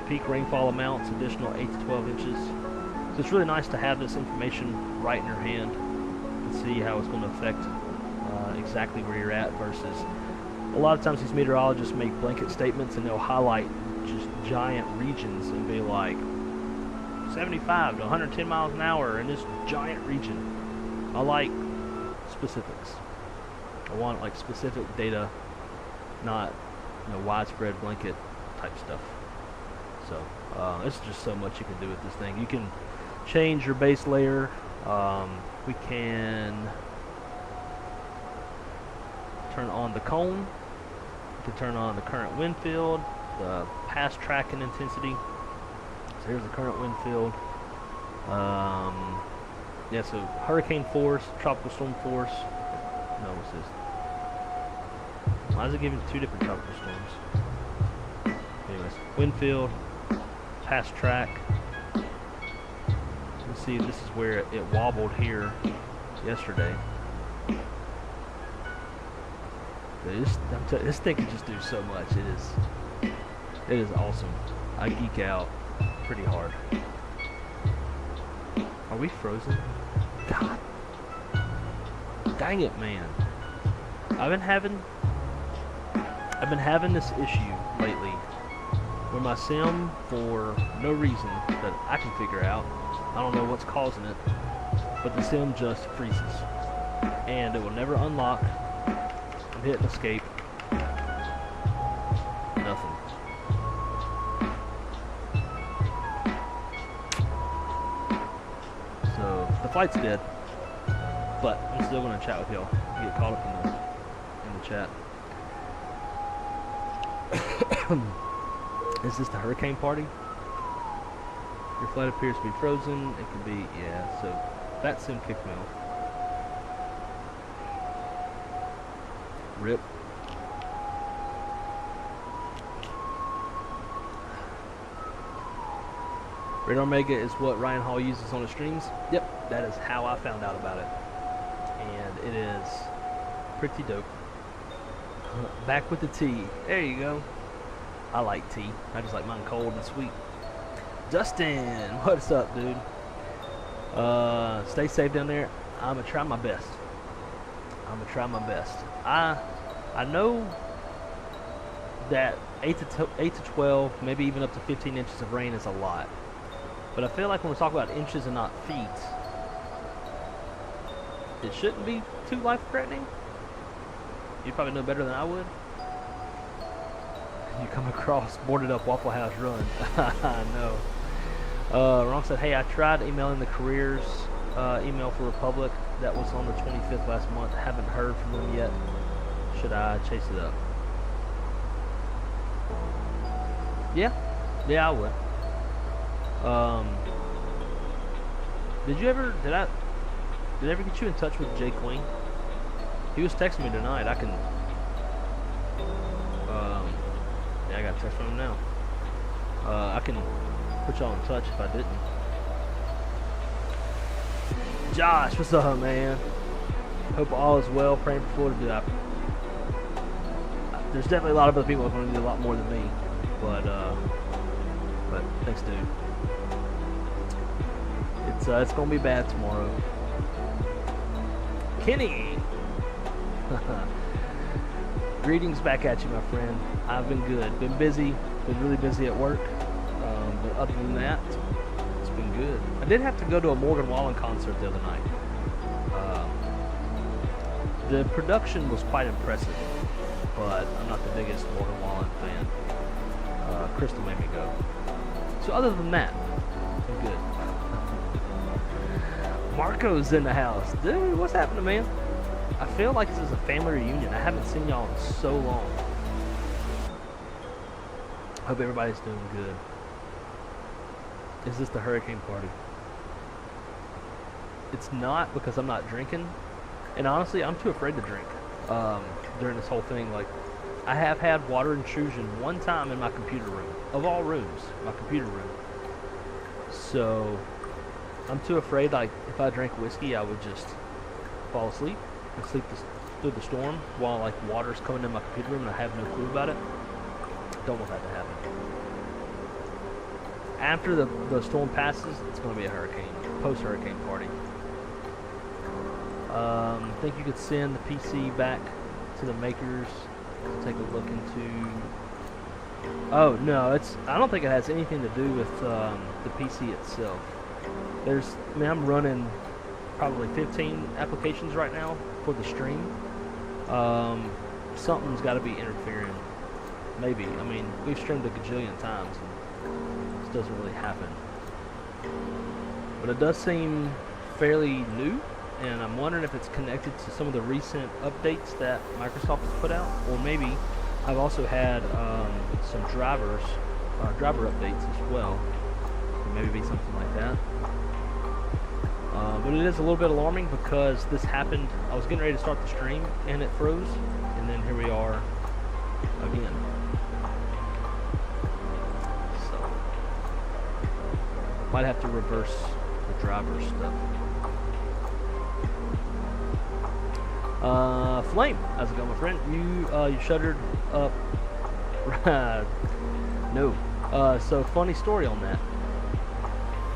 Peak rainfall amounts, additional 8 to 12 inches. So it's really nice to have this information right in your hand and see how it's going to affect exactly where you're at versus a lot of times these meteorologists make blanket statements and they'll highlight just giant regions and be like 75 to 110 miles an hour in this giant region. I like specifics. I want like specific data, not widespread blanket type stuff. So there's just so much you can do with this thing. You can change your base layer. We can turn on the cone. We can turn on the current wind field, the past tracking intensity. So here's the current wind field. Yeah, so hurricane force, tropical storm force. No, what's this? Why is it giving two different tropical storms? Anyways, wind field, past track. Let's see, this is where it wobbled here yesterday. This thing can just do so much. It is awesome. I geek out pretty hard. Are we frozen? God. Dang it, man. I've been having this issue lately where my sim, for no reason that I can figure out, I don't know what's causing it, but the sim just freezes. And it will never unlock. I'm hitting escape. Nothing. So the flight's dead. but I'm still going to chat with y'all. Get caught up in the chat. Is this the hurricane party? Your flight appears to be frozen. It could be, yeah. So that sim kicked me off. Rip. Radar Mega is what Ryan Hall uses on his streams. Yep, that is how I found out about it. And it is pretty dope. Back with the tea. There you go. I like tea. I just like mine cold and sweet. Dustin, what's up, dude? Stay safe down there. I'm gonna try my best. I know that 8 to 12, maybe even up to 15 inches of rain is a lot. But I feel like when we talk about inches and not feet, it shouldn't be too life-threatening. You probably know better than I would. You come across boarded up Waffle House run. I know. Ron said, hey, I tried emailing the careers email for Republic. That was on the 25th last month. Haven't heard from them yet. Should I chase it up? Yeah, I would. Did I ever get you in touch with Jay Queen? He was texting me tonight. I can, yeah, I got a text from him now. I can put y'all in touch if I didn't. Josh, what's up, man? Hope all is well. Praying for Florida, dude. There's definitely a lot of other people that are going to do a lot more than me, but thanks, dude. It's gonna be bad tomorrow. Kenny, greetings back at you, my friend. I've been good. Been busy. Been really busy at work. But other than that, it's been good. I did have to go to a Morgan Wallen concert the other night. The production was quite impressive, but I'm not the biggest Morgan Wallen fan. Crystal made me go. So other than that, I'm good. Marco's in the house. Dude, what's happening, man? I feel like this is a family reunion. I haven't seen y'all in so long. Hope everybody's doing good. Is this the hurricane party? It's not, because I'm not drinking. And honestly, I'm too afraid to drink during this whole thing. Like, I have had water intrusion one time in my computer room. Of all rooms, my computer room. So I'm too afraid, like, if I drank whiskey, I would just fall asleep and sleep through the storm while, like, water's coming in my computer room and I have no clue about it. Don't want that to happen. After the storm passes, it's going to be a hurricane, post-hurricane party. Think you could send the PC back to the makers to take a look into... Oh, no, I don't think it has anything to do with the PC itself. I'm running probably 15 applications right now for the stream. Something's got to be interfering. Maybe. I mean, we've streamed a gajillion times and this doesn't really happen. But it does seem fairly new, and I'm wondering if it's connected to some of the recent updates that Microsoft has put out, or maybe I've also had some driver updates as well. Maybe be something like that. But it is a little bit alarming because this happened. I was getting ready to start the stream and it froze, and then here we are again. So might have to reverse the driver stuff. Flame, how's it going, my friend? You shuttered up. No. So funny story on that.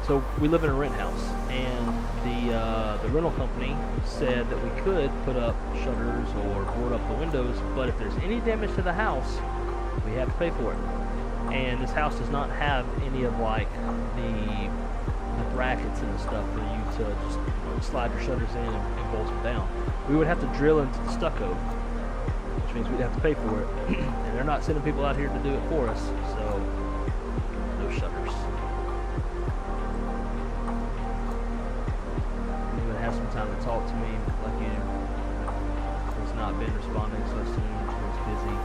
So we live in a rent house, and the rental company said that we could put up shutters or board up the windows, but if there's any damage to the house, we have to pay for it. And this house does not have any of, like, the brackets and the stuff for you to just slide your shutters in and bolt them down. We would have to drill into the stucco, which means we'd have to pay for it. And they're not sending people out here to do it for us, so no shutters. We would have some time to talk to me like you. He's not been responding so soon. He's busy.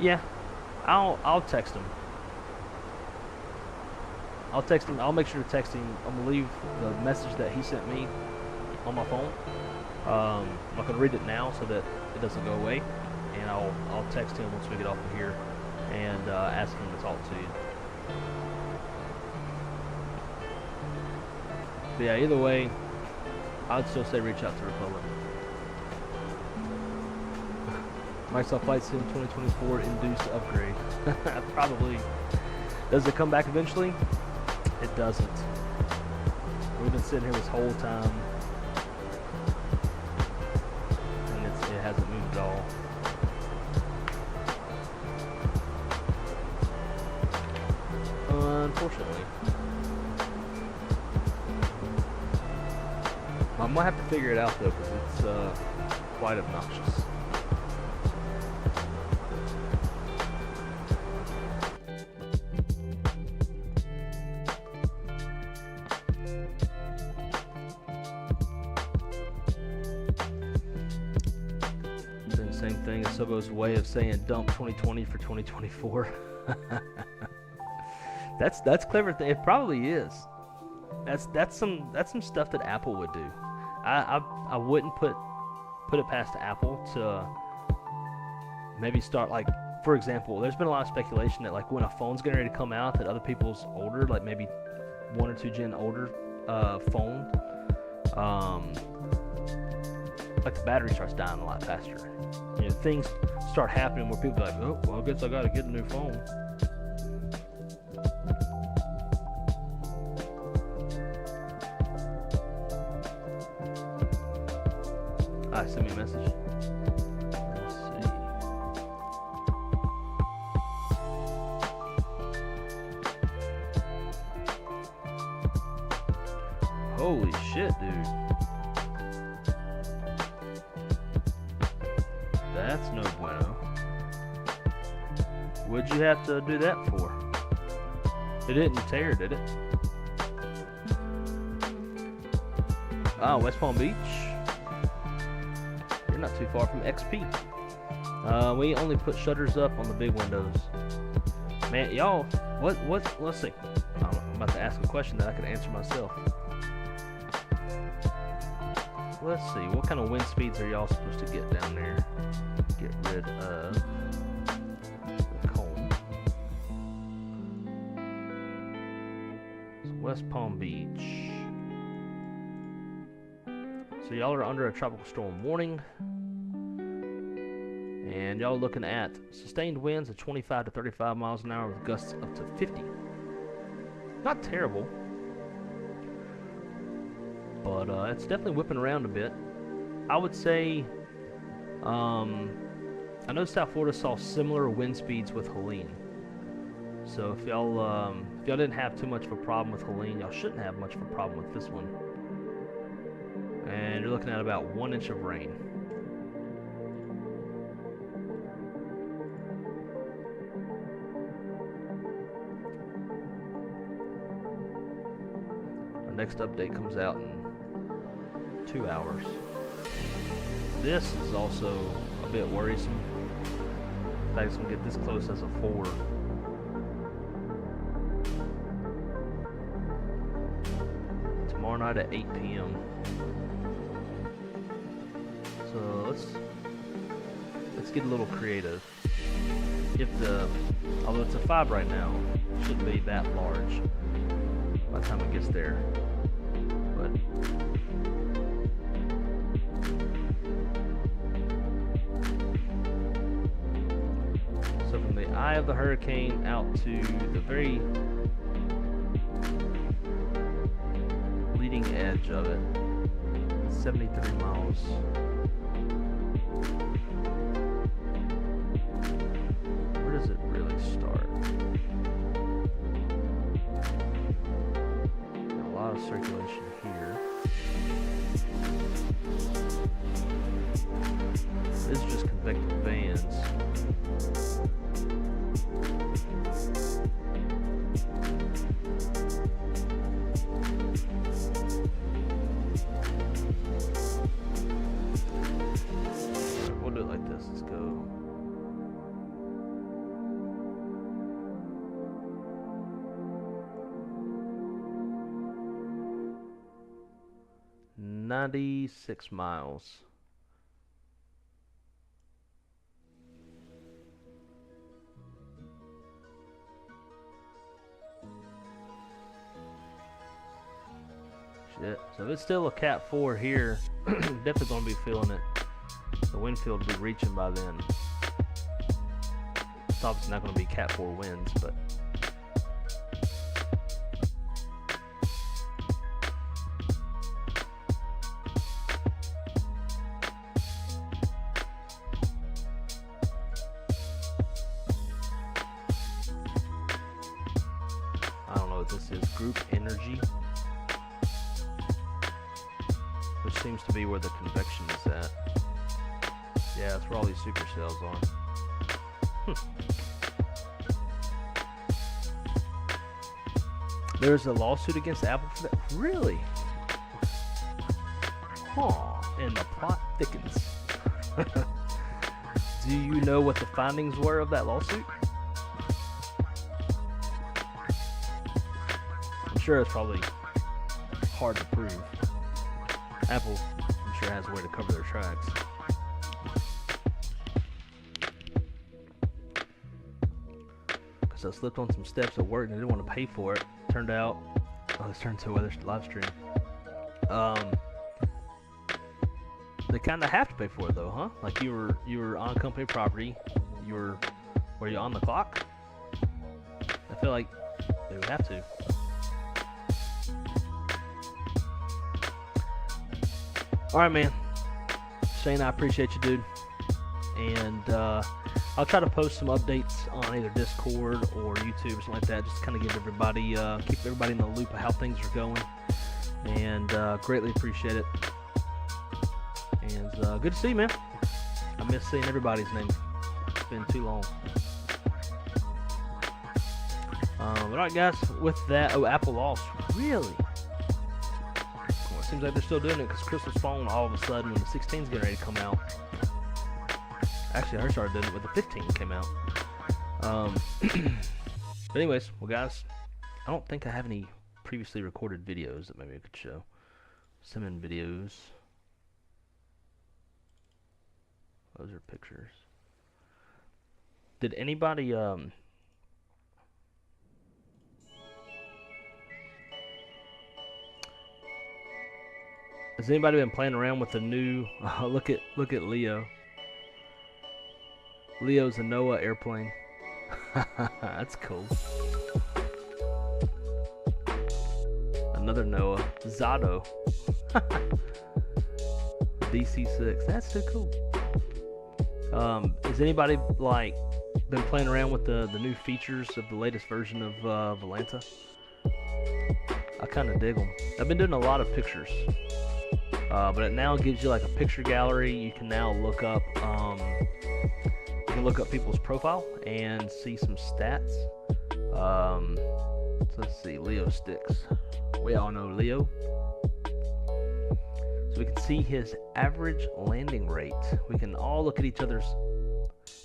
Yeah, I'll text him. I'll text him. I'll make sure to text him. I'm gonna leave the message that he sent me on my phone. I'm not gonna read it now so that it doesn't go away, and I'll text him once we get off of here and ask him to talk to you. But yeah, either way, I'd still say reach out to Republic. Microsoft Flight Sim 2024 induced upgrade. Probably. Does it come back eventually? It doesn't. We've been sitting here this whole time, and it hasn't moved at all. Unfortunately. I might have to figure it out though, because it's quite obnoxious. Same thing as Sobo's way of saying dump 2020 for 2024. That's clever. It probably is. That's some stuff that Apple would do. I wouldn't put it past Apple to maybe start, like, for example, there's been a lot of speculation that, like, when a phone's getting ready to come out, that other people's older, like maybe 1 or 2 gen older phone, like the battery starts dying a lot faster. You know, things start happening where people are like, oh, well, I guess I gotta get a new phone. Send me a message. Let's see. Holy shit, dude. That's no bueno. What'd you have to do that for? It didn't tear, did it? Oh, West Palm Beach. You're not too far from XP. We only put shutters up on the big windows. Man, y'all, let's see. I'm about to ask a question that I could answer myself. Let's see, what kind of wind speeds are y'all supposed to get down there? Get rid of the cone. It's West Palm Beach. So y'all are under a tropical storm warning, and y'all are looking at sustained winds of 25 to 35 miles an hour with gusts up to 50. Not terrible, but it's definitely whipping around a bit. I would say, I know South Florida saw similar wind speeds with Helene. So if y'all didn't have too much of a problem with Helene, y'all shouldn't have much of a problem with this one. And you're looking at about 1 inch of rain. Our next update comes out in 2 hours. This is also a bit worrisome. In fact, it's going to get this close as a 4. Tomorrow night at 8 p.m. So let's get a little creative. Although it's a 5 right now, it shouldn't be that large by the time it gets there. But so from the eye of the hurricane out to the very leading edge of it, 73 miles. Where does it really start? A lot of circulation here. This is just convective bands. 96 miles. Shit. So if it's still a Cat 4 here, definitely gonna be feeling it. The wind field will be reaching by then. It's obviously not gonna be Cat 4 winds, but I don't know what this is. Group energy, which seems to be where the convection is at. Yeah, that's where all these supercells are. There's a lawsuit against Apple for that? Really? Huh. And the plot thickens. Do you know what the findings were of that lawsuit? I'm sure it's probably hard to prove. Apple, I'm sure, has a way to cover their tracks. Because I slipped on some steps at work and I didn't want to pay for it. Turned out, oh, this turned to a weather live stream. They kind of have to pay for it though, huh? Like you were on company property, were you on the clock? I feel like they would have to. All right, man. Shane, I appreciate you, dude. And I'll try to post some updates on either Discord or YouTube or something like that, just to kind of give everybody, keep everybody in the loop of how things are going. And greatly appreciate it. And good to see you, man. I miss seeing everybody's name. It's been too long. All right, guys. With that, oh, Apple lost. Really? Well, it seems like they're still doing it because Crystal's phone all of a sudden when the 16's getting ready to come out. Actually, I heard started doing it when the 15 came out. But anyways, well, guys, I don't think I have any previously recorded videos that maybe I could show. Simmon videos. Those are pictures. Did anybody has anybody been playing around with the new look at Leo. Leo's a NOAA airplane. That's cool. Another NOAA. Zato. DC-6. That's so cool. Has anybody like been playing around with the new features of the latest version of Volanta? I kind of dig them. I've been doing a lot of pictures, but it now gives you like a picture gallery. You can now look up people's profile and see some stats. So let's see, Leo sticks. We all know Leo. So we can see his average landing rate. We can all look at each other's.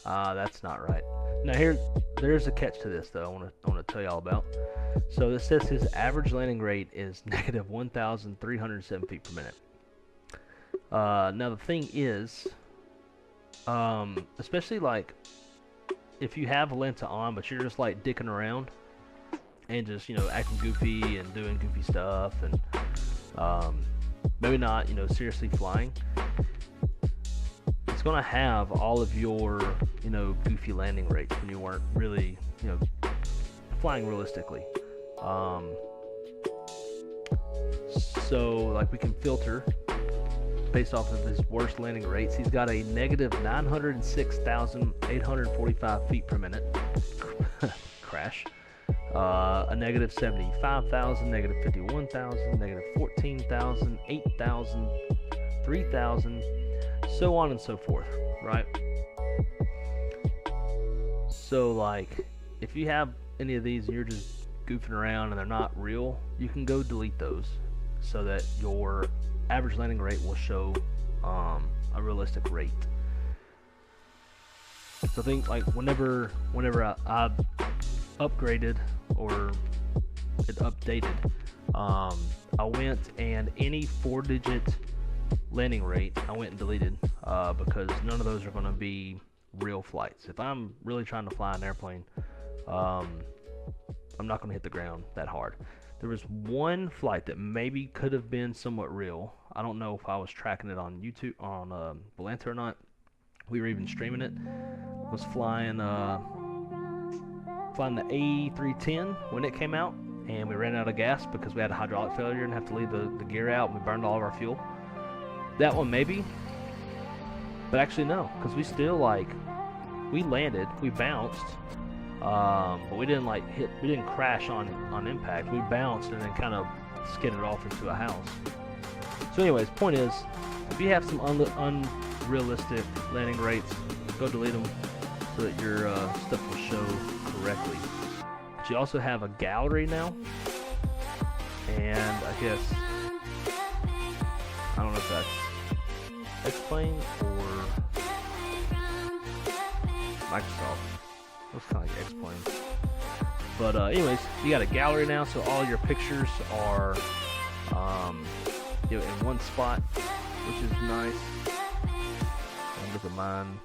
That's not right. Now there's a catch to this though. I want to tell you all about. So this says his average landing rate is negative 1,307 feet per minute. Now the thing is, especially like if you have Volanta on, but you're just like dicking around and just acting goofy and doing goofy stuff and maybe not seriously flying, it's gonna have all of your goofy landing rates when you weren't really flying realistically. So like we can filter based off of his worst landing rates. He's got a negative 906,845 feet per minute crash, a negative 75,000, negative 51,000, negative 14,000, 8,000, 3,000, so on and so forth, right? So like if you have any of these and you're just goofing around and they're not real, you can go delete those so that your average landing rate will show a realistic rate. So I think like whenever I upgraded or it updated, I went and any 4-digit landing rate I went and deleted because none of those are going to be real flights. If I'm really trying to fly an airplane, I'm not going to hit the ground that hard. There was one flight that maybe could have been somewhat real. I don't know if I was tracking it on YouTube, on Volanta or not. We were even streaming it. I was flying the A321 when it came out, and we ran out of gas because we had a hydraulic failure and have to leave the gear out, and we burned all of our fuel. That one maybe, but actually no, because we still we landed, we bounced, but we didn't we didn't crash on impact. We bounced and then kind of skidded off into a house. So anyways, point is, if you have some unrealistic landing rates, go delete them so that your stuff will show correctly. But you also have a gallery now, and I guess, I don't know if that's X-Plane or Microsoft. Looks kind of like X-Plane. But anyways, you got a gallery now, so all your pictures are in one spot, which is nice. And look at mine.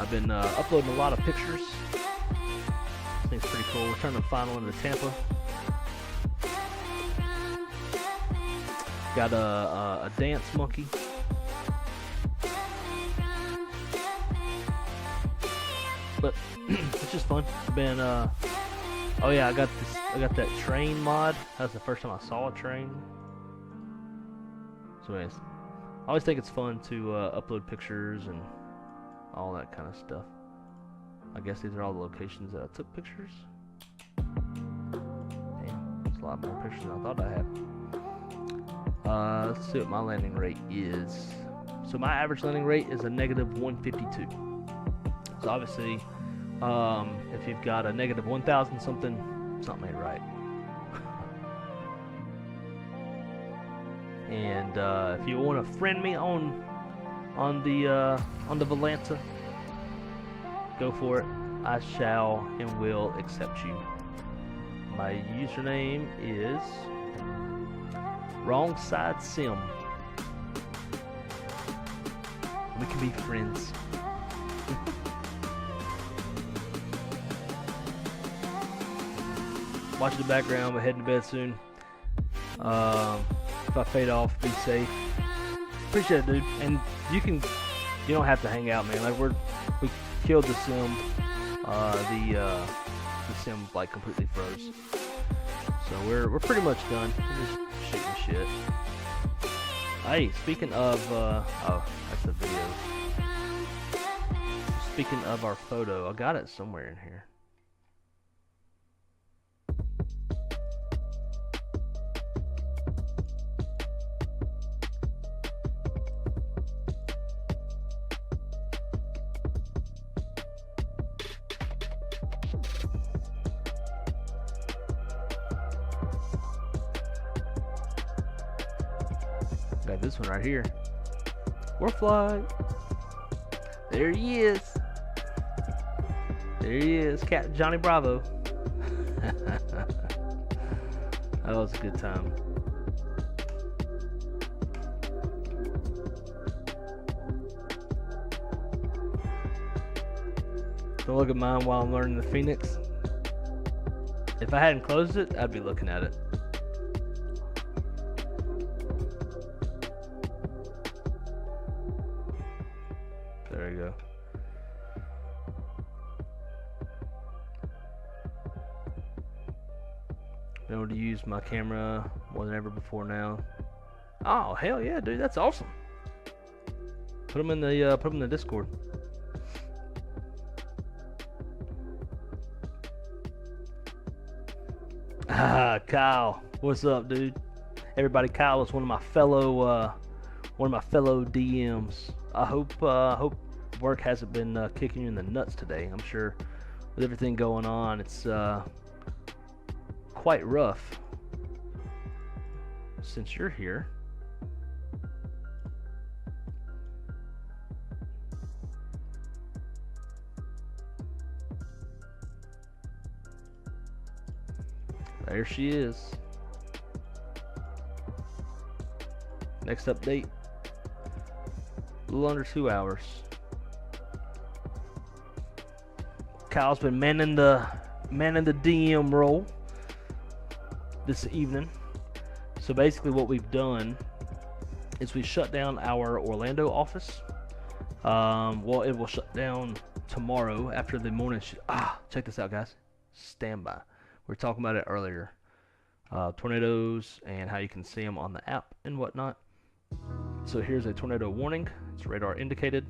I've been uploading a lot of pictures. I think it's pretty cool. We're turning the final into Tampa. Got a dance monkey. But it's just fun. It's been oh yeah, I got that train mod. That's the first time I saw a train. So anyways, I always think it's fun to upload pictures and all that kind of stuff. I guess these are all the locations that I took pictures. Damn, it's a lot more pictures than I thought I had. Let's see what my landing rate is. So my average landing rate is a -152. So obviously, if you've got a -1,000 something ain't right. And if you want to friend me on the Volanta, go for it. I shall and will accept you. My username is Wrong Side Sim. We can be friends. Watch the background. We're heading to bed soon. If I fade off, be safe. Appreciate it, dude. And you don't have to hang out, man. Like we killed the sim. The sim completely froze. So we're pretty much done. We're just shooting shit. Hey, speaking of oh, that's the video. Speaking of our photo, I got it somewhere in here. Got this one right here. Foreflight. There he is. There he is, Captain Johnny Bravo. That was a good time. Don't look at mine while I'm learning the Fenix. If I hadn't closed it, I'd be looking at it. There you go. Been able to use my camera more than ever before now. Oh hell yeah, dude, that's awesome. Put them in the Discord. Ah, Kyle, what's up, dude? Everybody, Kyle is one of my fellow DMs. I hope work hasn't been kicking you in the nuts today. I'm sure with everything going on, it's quite rough since you're here. There she is. Next update, a little under 2 hours. Kyle's been manning the DM role this evening. So basically what we've done is we shut down our Orlando office. Well, it will shut down tomorrow after the morning. Check this out, guys. Standby. We were talking about it earlier. Tornadoes and how you can see them on the app and whatnot. So here's a tornado warning. It's radar indicated.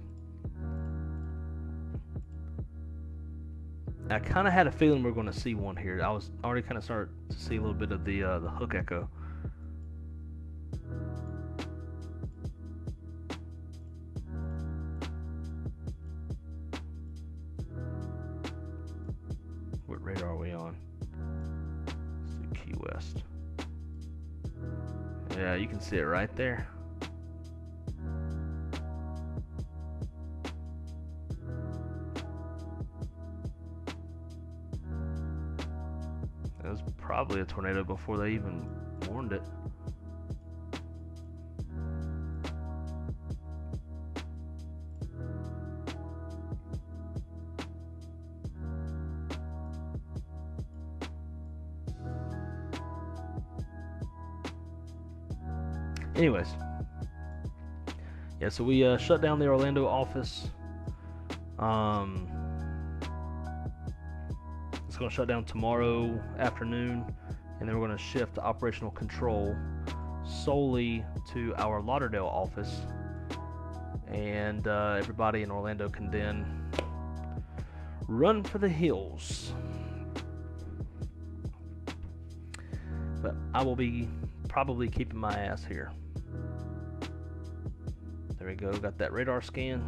I kind of had a feeling we were going to see one here. I was already kind of started to see a little bit of the hook echo. What radar are we on? Let's do Key West. Yeah, you can see it right there. It was probably a tornado before they even warned it. Anyways, yeah, so we shut down the Orlando office. It's going to shut down tomorrow afternoon, and then we're going to shift operational control solely to our Lauderdale office, and everybody in Orlando can then run for the hills. But I will be probably keeping my ass here. There we go, got that radar scan.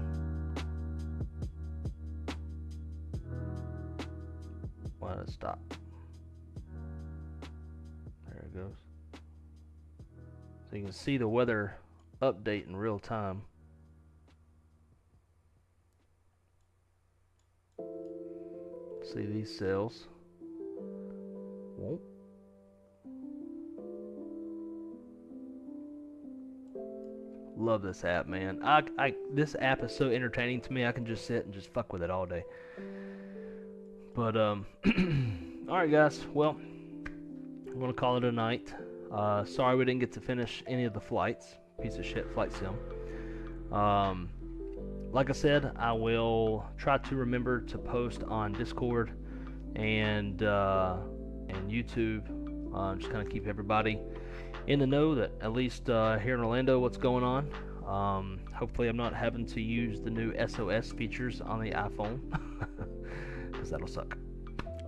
Why did it stop? There it goes. So you can see the weather update in real time. See these cells. Whoa. Love this app, man. This app is so entertaining to me. I can just sit and just fuck with it all day. But alright guys, well, I'm gonna call it a night. Sorry we didn't get to finish any of the flights. Piece of shit flight sim. Like I said, I will try to remember to post on Discord and YouTube. Just kind of keep everybody in the know that at least here in Orlando what's going on. Hopefully I'm not having to use the new SOS features on the iPhone, because that'll suck.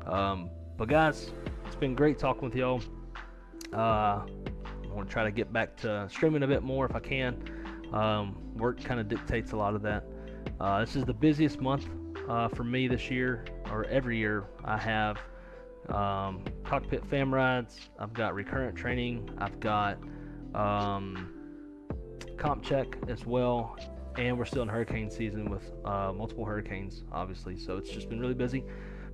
But guys, it's been great talking with y'all. I want to try to get back to streaming a bit more if I can. Work kind of dictates a lot of that. This is the busiest month for me this year, or every year. I have cockpit fam rides, I've got recurrent training, I've got comp check as well, and we're still in hurricane season with multiple hurricanes, obviously, so it's just been really busy.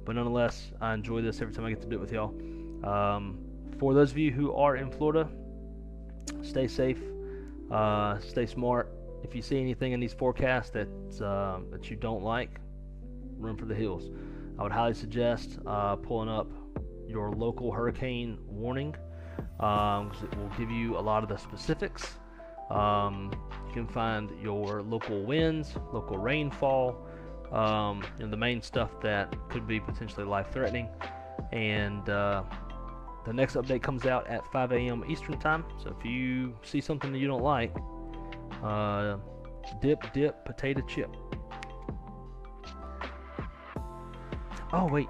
But nonetheless, I enjoy this every time I get to do it with y'all. For those of you who are in Florida, stay safe, stay smart. If you see anything in these forecasts that you don't like, run for the hills. I would highly suggest pulling up your local hurricane warning, because it will give you a lot of the specifics. You can find your local winds, local rainfall, and the main stuff that could be potentially life-threatening. And the next update comes out at 5 a.m. Eastern time. So if you see something that you don't like, dip, potato chip. Oh wait.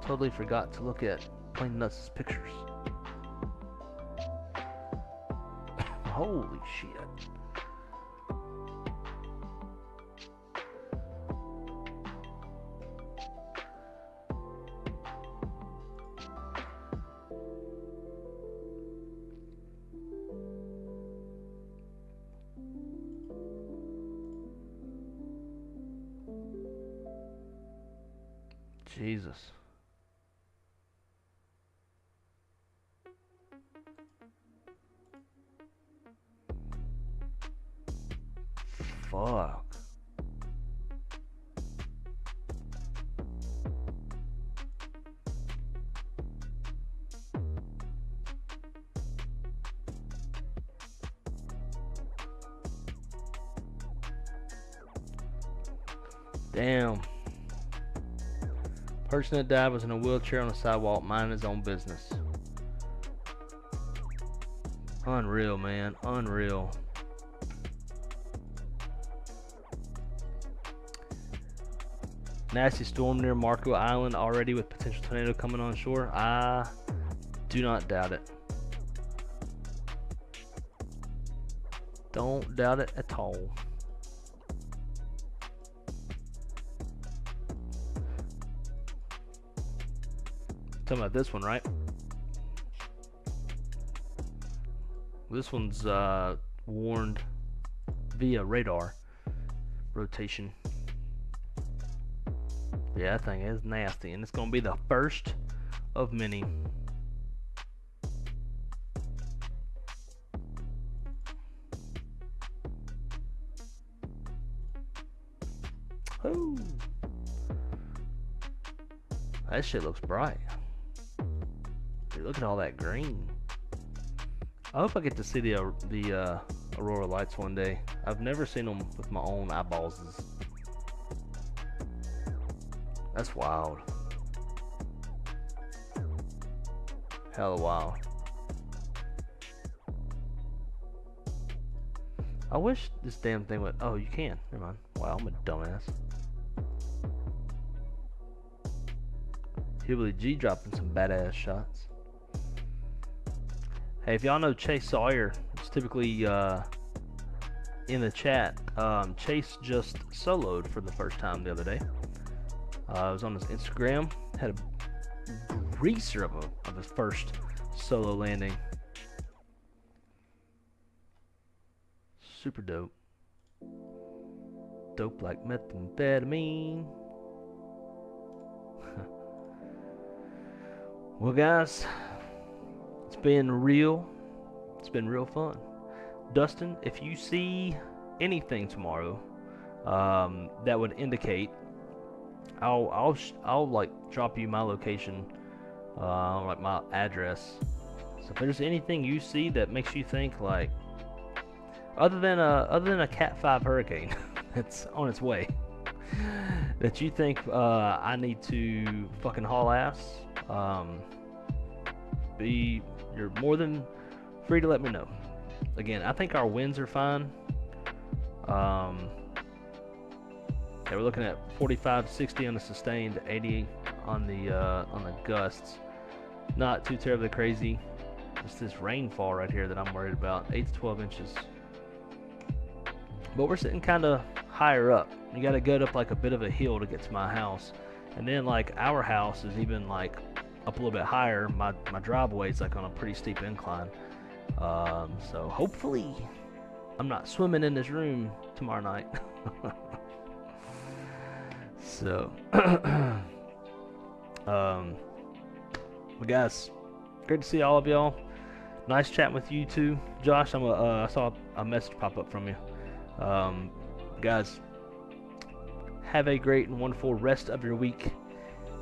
Totally forgot to look at Plain Nuts' pictures. Holy shit. Jesus. fuck? Damn. Person that died was in a wheelchair on the sidewalk, minding his own business. Unreal, man. Unreal. Nasty storm near Marco Island already with potential tornado coming on shore. I do not doubt it. Don't doubt it at all. Talking about this one, right? This one's warned via radar rotation. Yeah, that thing is nasty, and it's gonna be the first of many. Oh, that shit looks bright. Dude, look at all that green. I hope I get to see the aurora lights one day. I've never seen them with my own eyeballs. That's wild. Hella wild. I wish this damn thing would. Oh, you can. Never mind. Wow, I'm a dumbass. Hillbilly G dropping some badass shots. Hey, if y'all know Chase Sawyer, it's typically in the chat. Chase just soloed for the first time the other day. I was on his Instagram, had a greaser of his first solo landing. Super dope. Dope like methamphetamine. Well, guys, it's been real fun. Dustin, if you see anything tomorrow that would indicate, I'll like drop you my location, like my address. So if there's anything you see that makes you think like, other than a Cat 5 hurricane that's on its way, that you think I need to fucking haul ass, you're more than free to let me know. Again, I think our winds are fine. Yeah, we're looking at 45, 60 on the sustained, 80 on the gusts. Not too terribly crazy. It's this rainfall right here that I'm worried about. 8 to 12 inches. But we're sitting kind of higher up. You got to go up like a bit of a hill to get to my house, and then like our house is even like up a little bit higher. My driveway is like on a pretty steep incline. So hopefully I'm not swimming in this room tomorrow night. So, but guys, great to see all of y'all. Nice chatting with you too, Josh. I saw a message pop up from you. Guys, have a great and wonderful rest of your week,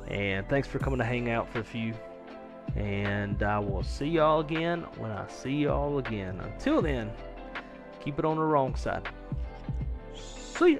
and thanks for coming to hang out for a few. And I will see y'all again when I see y'all again. Until then, keep it on the wrong side. See ya.